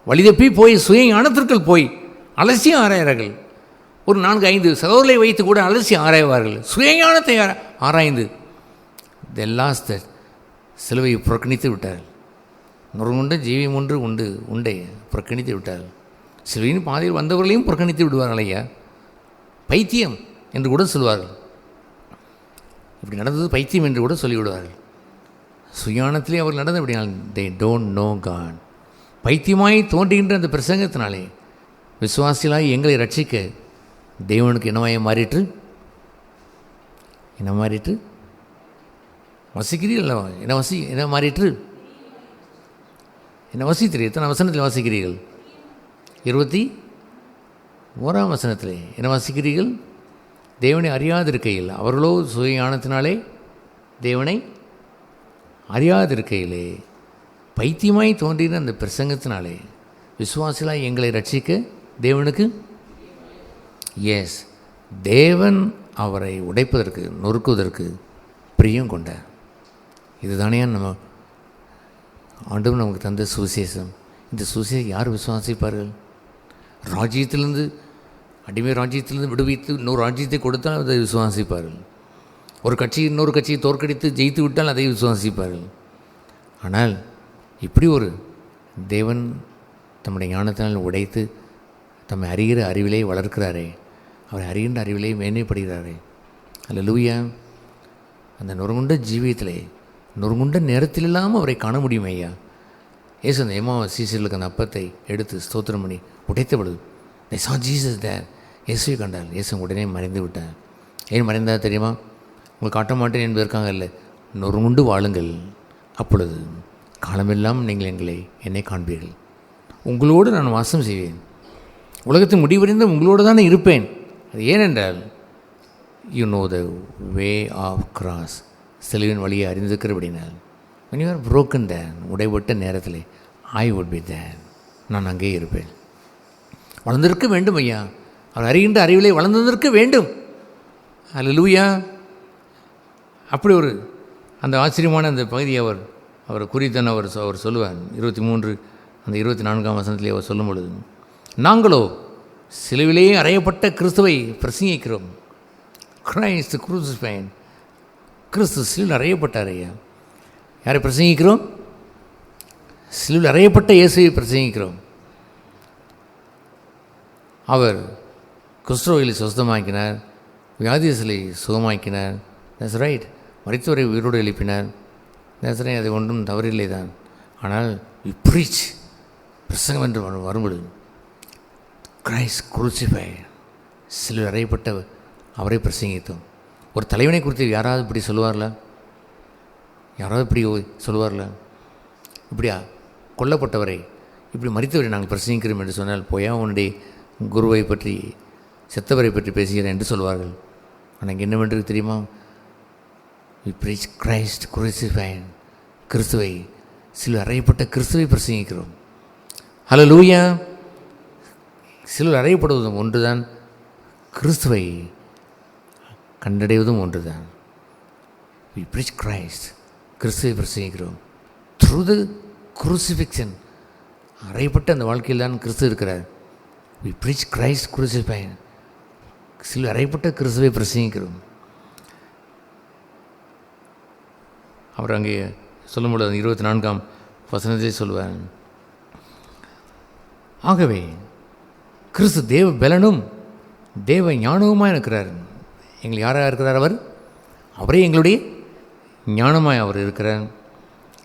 [SPEAKER 3] வழி தப்பி போய் சுயஞானத்திற்குள் போய் அலசியம் ஆராய்கிறார்கள். ஒரு 4-5 சகோதரரை வைத்து கூட அலசி ஆராய்வார்கள். சுயஞானத்தை ஆராய்ந்து தெல்லாஸ்த சிலுவையை புறக்கணித்து விட்டார்கள். நொறுங்குண்ட ஜீவியம் ஒன்று உண்டை புறக்கணித்து விட்டார்கள். சிலுவையின் பாதையில் வந்தவர்களையும் புறக்கணித்து விடுவார்கள் ஐயா. பைத்தியம் என்று கூட சொல்வார்கள். இப்படி நடந்தது பைத்தியம் என்று கூட சொல்லிவிடுவார்கள். சுயானத்திலே அவர்கள் நடந்த அப்படினால் தே டோன்ட் நோ காட். பைத்தியமாய் தோன்றுகின்ற அந்த பிரசங்கத்தினாலே விசுவாசிகளாய் எங்களை ரட்சிக்க தேவனுக்கு என்னவாய மாறிற்று? என்ன மாறிற்று? வசிக்கிறீர்கள் அல்லவா? என்ன மாறிற்று? என்ன வசிக்கிறீர்கள்? எத்தனை வசனத்தில் வாசிக்கிறீர்கள்? 21ஆம் வசனத்திலே என்ன வாசிக்கிறீர்கள்? தேவனை அறியாதிருக்கையில், அவர்களோ சுயஞானத்தினாலே தேவனை அறியாதிருக்கையிலே பைத்தியமாய் தோன்றின அந்த பிரசங்கத்தினாலே விசுவாசிகளாய் எங்களை ரட்சிக்க தேவனுக்கு தேவன் அவரை உடைப்பதற்கு, நொறுக்குவதற்கு பிரியம் கொண்டார். இதுதானே நம்ம ஆண்டவர் நமக்கு தந்த சுவிசேஷம். இந்த சுவிசேஷம் யார் விசுவாசிப்பார்கள்? ராஜ்யத்திலிருந்து, அடிமை ராஜ்யத்திலிருந்து விடுவித்து இன்னொரு ராஜ்யத்தை கொடுத்தால் அதை விசுவாசிப்பார்கள். ஒரு கட்சி இன்னொரு கட்சியை தோற்கடித்து ஜெயித்து விட்டால் அதை விசுவாசிப்பார்கள். ஆனால் இப்படி ஒரு தேவன் தம்முடைய ஞானத்தினால் உடைத்து தம்மை அறிகிற அறிவிலே வளர்க்கிறாரே, அவரை அறிகின்ற அறிவிலே மேன்மைப்படுகிறாரே. அல்லேலூயா. அந்த நொறுங்குண்ட ஜீவியத்திலே, நொறுங்குண்ட நேரத்திலெல்லாம் அவரை காண முடியும் ஐயா. இயேசு அந்த சீசர்களுக்கு அந்த அப்பத்தை எடுத்து ஸ்தோத்திரம் பண்ணி உடைத்த பொழுது they saw Jesus there. இயேசுவை கண்டார். இயேசு உடனே மறைந்து விட்டார். ஏன் மறைந்தார் தெரியுமா? உங்களுக்கு காட்ட மாட்டேன் என்பதற்காக இல்லை, நொறுங்குண்டு வாழுங்கள், அப்பொழுது காலமெல்லாம் நீங்கள் என்னை காண்பீர்கள். உங்களோடு நான் வாசம் செய்வேன், உலகத்தின் முடிவடைந்து உங்களோடு தானே இருப்பேன். அது ஏனென்றால் you know the way of cross, சிலுவின் வழியை அறிந்திருக்கிறபடினால் when you are broken there, உடைபட்ட நேரத்தில் I would be there, நான் அங்கே இருப்பேன். வளர்ந்திருக்க வேண்டும் ஐயா, அவர் அறிகின்ற அறிவிலே வளர்ந்திருக்க வேண்டும். அல்லேலூயா. அப்படி ஒரு அந்த ஆச்சரியமான அந்த பகுதியை அவர் குறித்தான் அவர் சொல்லுவார். 23 அந்த 24ஆம் வசனத்திலே அவர் சொல்லும் பொழுது, நாங்களோ சிலுவிலே அறையப்பட்ட கிறிஸ்துவை பிரசங்கிக்கிறோம். கிரைஸ்ட் குரூசிஃபைட், கிறிஸ்து சிலுவில் அறையப்பட்டார் ஐயா. யாரை பிரசங்கிக்கிறோம்? சிலுவில் அறையப்பட்ட இயேசுவை பிரசங்கிக்கிறோம். அவர் குஷ்டரோகிகளை சுத்தமாக்கினார், வியாதிகளை சுகமாக்கினார். That's right. மரித்தவரை உயிரோடு எழுப்பினார். That's right. அது ஒன்றும் தவறில்லை தான். ஆனால் ப்ரீச், பிரசங்கம் என்று வரும்பொழுது கிரைஸ்ட் குரூசிஃபைட், சிலுவையில் அறையப்பட்ட அவரை பிரசங்கித்தோம். ஒரு தலைவனை குறித்து யாராவது இப்படி சொல்லுவார்களா? யாராவது இப்படி சொல்லுவார்களா? இப்படியா கொல்லப்பட்டவரை, இப்படி மரித்தவரை நாங்கள் பிரசங்கிக்கிறோம் என்று சொன்னால், போயா உன்னுடைய குருவை பற்றி, செத்தவரை பற்றி பேசுகிறேன் என்று சொல்வார்கள். ஆனால் என்னவென்று தெரியுமா? we preach Christ crucified, கிறிஸ்துவை, சிலுவை அறையப்பட்ட கிறிஸ்துவை பிரசங்கிக்கிறோம். ஹல்லேலூயா. சிலுவை அறையப்படுவதும் ஒன்றுதான், கிறிஸ்துவை கண்டடைவதும் ஒன்றுதான். we preach Christ, கிறிஸ்துவை பிரசங்கிக்கிறோம். through the crucifixion, அறையப்பட்ட அந்த வாழ்க்கையில் தான் கிறிஸ்து இருக்கிறார். we preach Christ crucified, சிலுவை அறையப்பட்ட கிறிஸ்துவை பிரசங்கிக்கிறோம். அவர் அங்கே சொல்லும்போது 24ஆம் வசனத்தை சொல்லுவார், ஆகவே கிறிஸ்து தேவ பலனும் தேவ ஞானவுமாய் இருக்கிறார். எங்கள் யாராக இருக்கிறார்? அவரே எங்களுடைய ஞானமாய் அவர் இருக்கிறார்.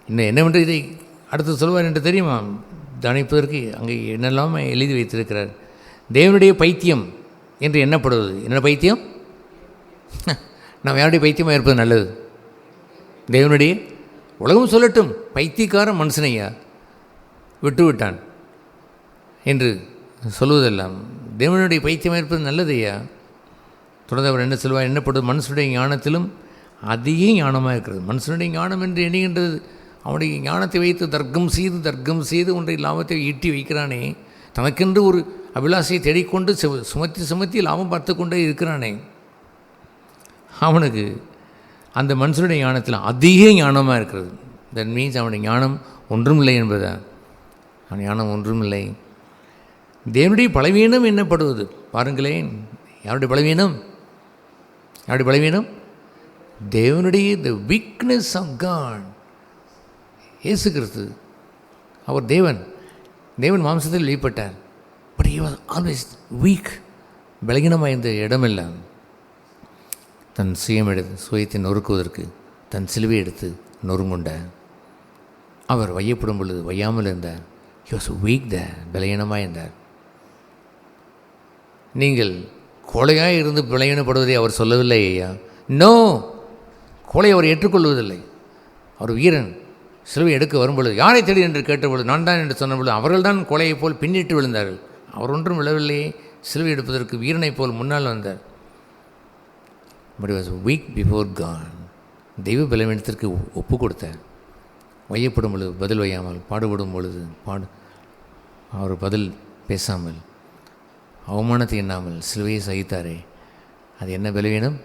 [SPEAKER 3] இன்னும் என்னவென்று இதை அடுத்து சொல்வார் என்று தெரியுமா? தியானிப்பதற்கு அங்கே என்னெல்லாம் எழுதி வைத்திருக்கிறார். தேவனுடைய பைத்தியம் என்று எண்ணப்படுவது. என்ன பைத்தியம்? நாம் யாருடைய பைத்தியமாக இருப்பது நல்லது? தேவனுடைய, உலகம் சொல்லட்டும், பைத்தியக்கார மனுஷனையா விட்டு விட்டான் என்று சொல்வதெல்லாம் தேவனுடைய பைத்தியமாக இருப்பது நல்லது ஐயா. தொடர்ந்து அவர் என்ன சொல்வார்? என்னப்படுவது? மனுஷனுடைய ஞானத்திலும் அதிக ஞானமாக இருக்கிறது. மனுஷனுடைய ஞானம் என்று எண்ணுகின்றது அவனுடைய ஞானத்தை வைத்து தர்க்கம் செய்து ஒன்றை லாபத்தை ஈட்டி வைக்கிறானே, தனக்கென்று ஒரு அபிலாஷையை தேடிக்கொண்டு சுமத்தி லாபம் பார்த்து கொண்டே இருக்கிறானே, அவனுக்கு அந்த மனுஷனுடைய ஞானத்தில் அதிக ஞானமாக இருக்கிறது. தட் மீன்ஸ் அவனுடைய ஞானம் ஒன்றுமில்லை என்பதுதான். அவன் ஞானம் ஒன்றுமில்லை. தேவனுடைய பலவீனம் என்னப்படுவது பாருங்களேன். யாருடைய பலவீனம்? யாருடைய பலவீனம்? தேவனுடைய த வீக்னஸ் ஆஃப் காட். இயேசு கிறிஸ்து அவர் தேவன் மாம்சத்தில் வெளிப்பட்டார். But he was always weak. பலகீனமாக இந்த இடமெல்லாம் தன் சுயத்தை நொறுக்குவதற்கு தன் சிலுவை எடுத்து நொறுங்குண்டார். அவர் வையப்படும் பொழுது வையாமல் இருந்தார். ஹி வாஸ் வீக் த, பலகீனமாக இருந்தார். நீங்கள் கோழையாக இருந்து பலகீனப்படுவதை அவர் சொல்லவில்லை ஐயா. நோ, கோழையை அவர் ஏற்றுக்கொள்வதில்லை. அவர் வீரன். சிலுவை எடுக்க வரும்பொழுது யாரை தேடி என்று கேட்டபொழுது நான் தான் என்று சொன்னபொழுது அவர்கள் தான் கோழையைப் போல் பின்னிட்டு விழுந்தார்கள். அவர் ஒன்றும் விழவில்லையே. சிலுவை எடுப்பதற்கு வீரனைப் போல் முன்னால் வந்தார். But was weak before God. தெய்வ பலவீனத்திற்கு ஒப்பு கொடுத்தார். வையப்படும் பொழுது பதில் வையாமல், பாடுபடும் பொழுது அவர் பதில் பேசாமல், அவமானத்தை எண்ணாமல் சிலுவையை சகித்தாரே. அது என்ன பலவீனம்?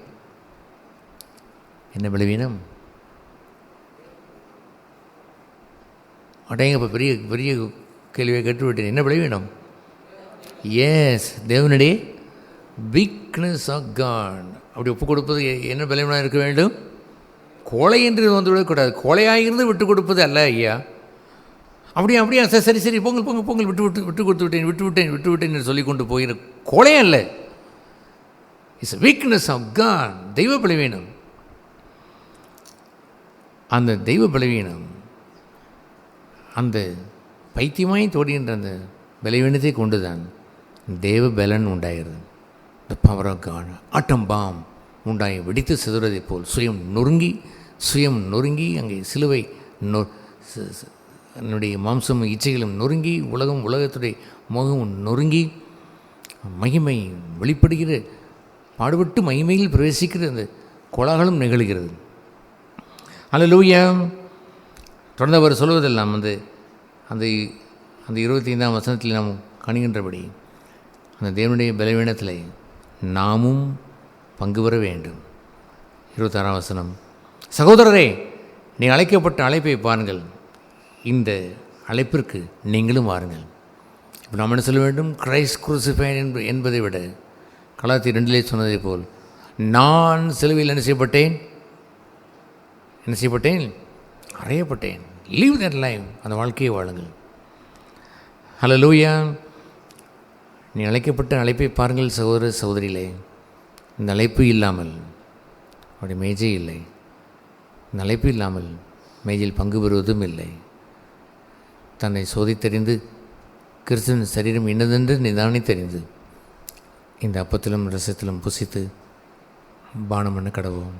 [SPEAKER 3] என்ன பலவீனம்? அடையப்போ பெரிய பெரிய கேள்வியை கேட்டுவிட்டேன். என்ன பலவீனம்? எஸ், தேவனுடைய வீக்னஸ் ஆஃப் காட். அப்படி ஒப்பு கொடுப்பது என்ன பலவீனமாக இருக்க வேண்டும்? கோழை என்று வந்து விடக்கூடாது. கோழையாகிருந்து விட்டு கொடுப்பது அல்ல ஐயா. அப்படியா சரி பொங்கல் விட்டு கொடுத்து விட்டேன் என்று சொல்லி கொண்டு போகிற கோழையே அல்ல. It's weakness of God. தெய்வ பலவீனம். அந்த தெய்வ பலவீனம், அந்த பைத்தியமாய் தோடுகின்ற அந்த பலவீனத்தை கொண்டு தான் தேவ பலன் உண்டாகிறது. The power of God. Atom bomb உண்டாகி வெடித்து சிதறதைப் போல் சுயம் நொறுங்கி அங்கே சிலுவை என்னுடைய மாம்சமும் இச்சைகளும் நொறுங்கி உலகத்துடைய முகமும் நொறுங்கி மகிமை வெளிப்படுகிற பாடுபட்டு மகிமையில் பிரவேசிக்கிற அந்த கோலாகலம் நிகழ்கிறது. அல்லேலூயா. தொடர்ந்து அவர் சொல்வதெல்லாம் அந்த 25ஆம் வசனத்தில் நாம் காணுகின்றபடி அந்த தேவனுடைய பலவீனத்தில் நாமும் பங்கு பெற வேண்டும். 26ஆம் வசனம், சகோதரரே, நீ அழைக்கப்பட்ட அழைப்பை பாருங்கள், இந்த அழைப்பிற்கு நீங்களும் வாருங்கள். இப்போ நாம் என்ன சொல்ல வேண்டும்? கிரைஸ்ட் குருசிஃபைட் என்பதை விட கலாத்தியர் 2 சொன்னதை போல் நான் சிலுவையில் என்ன செய்யப்பட்டேன்? அறையப்பட்டேன். Live that life. அந்த வாழ்க்கையை வாழுங்கள். ஹல்லேலூயா. நீ அழைக்கப்பட்ட அழைப்பை பாருங்கள் சகோதர சகோதரிகளே. இந்த அழைப்பு இல்லாமல் அப்படி மேஜை இல்லை. இந்த அழைப்பு இல்லாமல் மேஜையில் பங்கு பெறுவதும் இல்லை. தன்னை சோதித்தறிந்து கிறிஸ்துவின் சரீரம் இன்னதென்று நிதானித்தறிந்து இந்த அப்பத்திலும் ரசத்திலும் புசித்து பானம் பண்ண கடவோம்.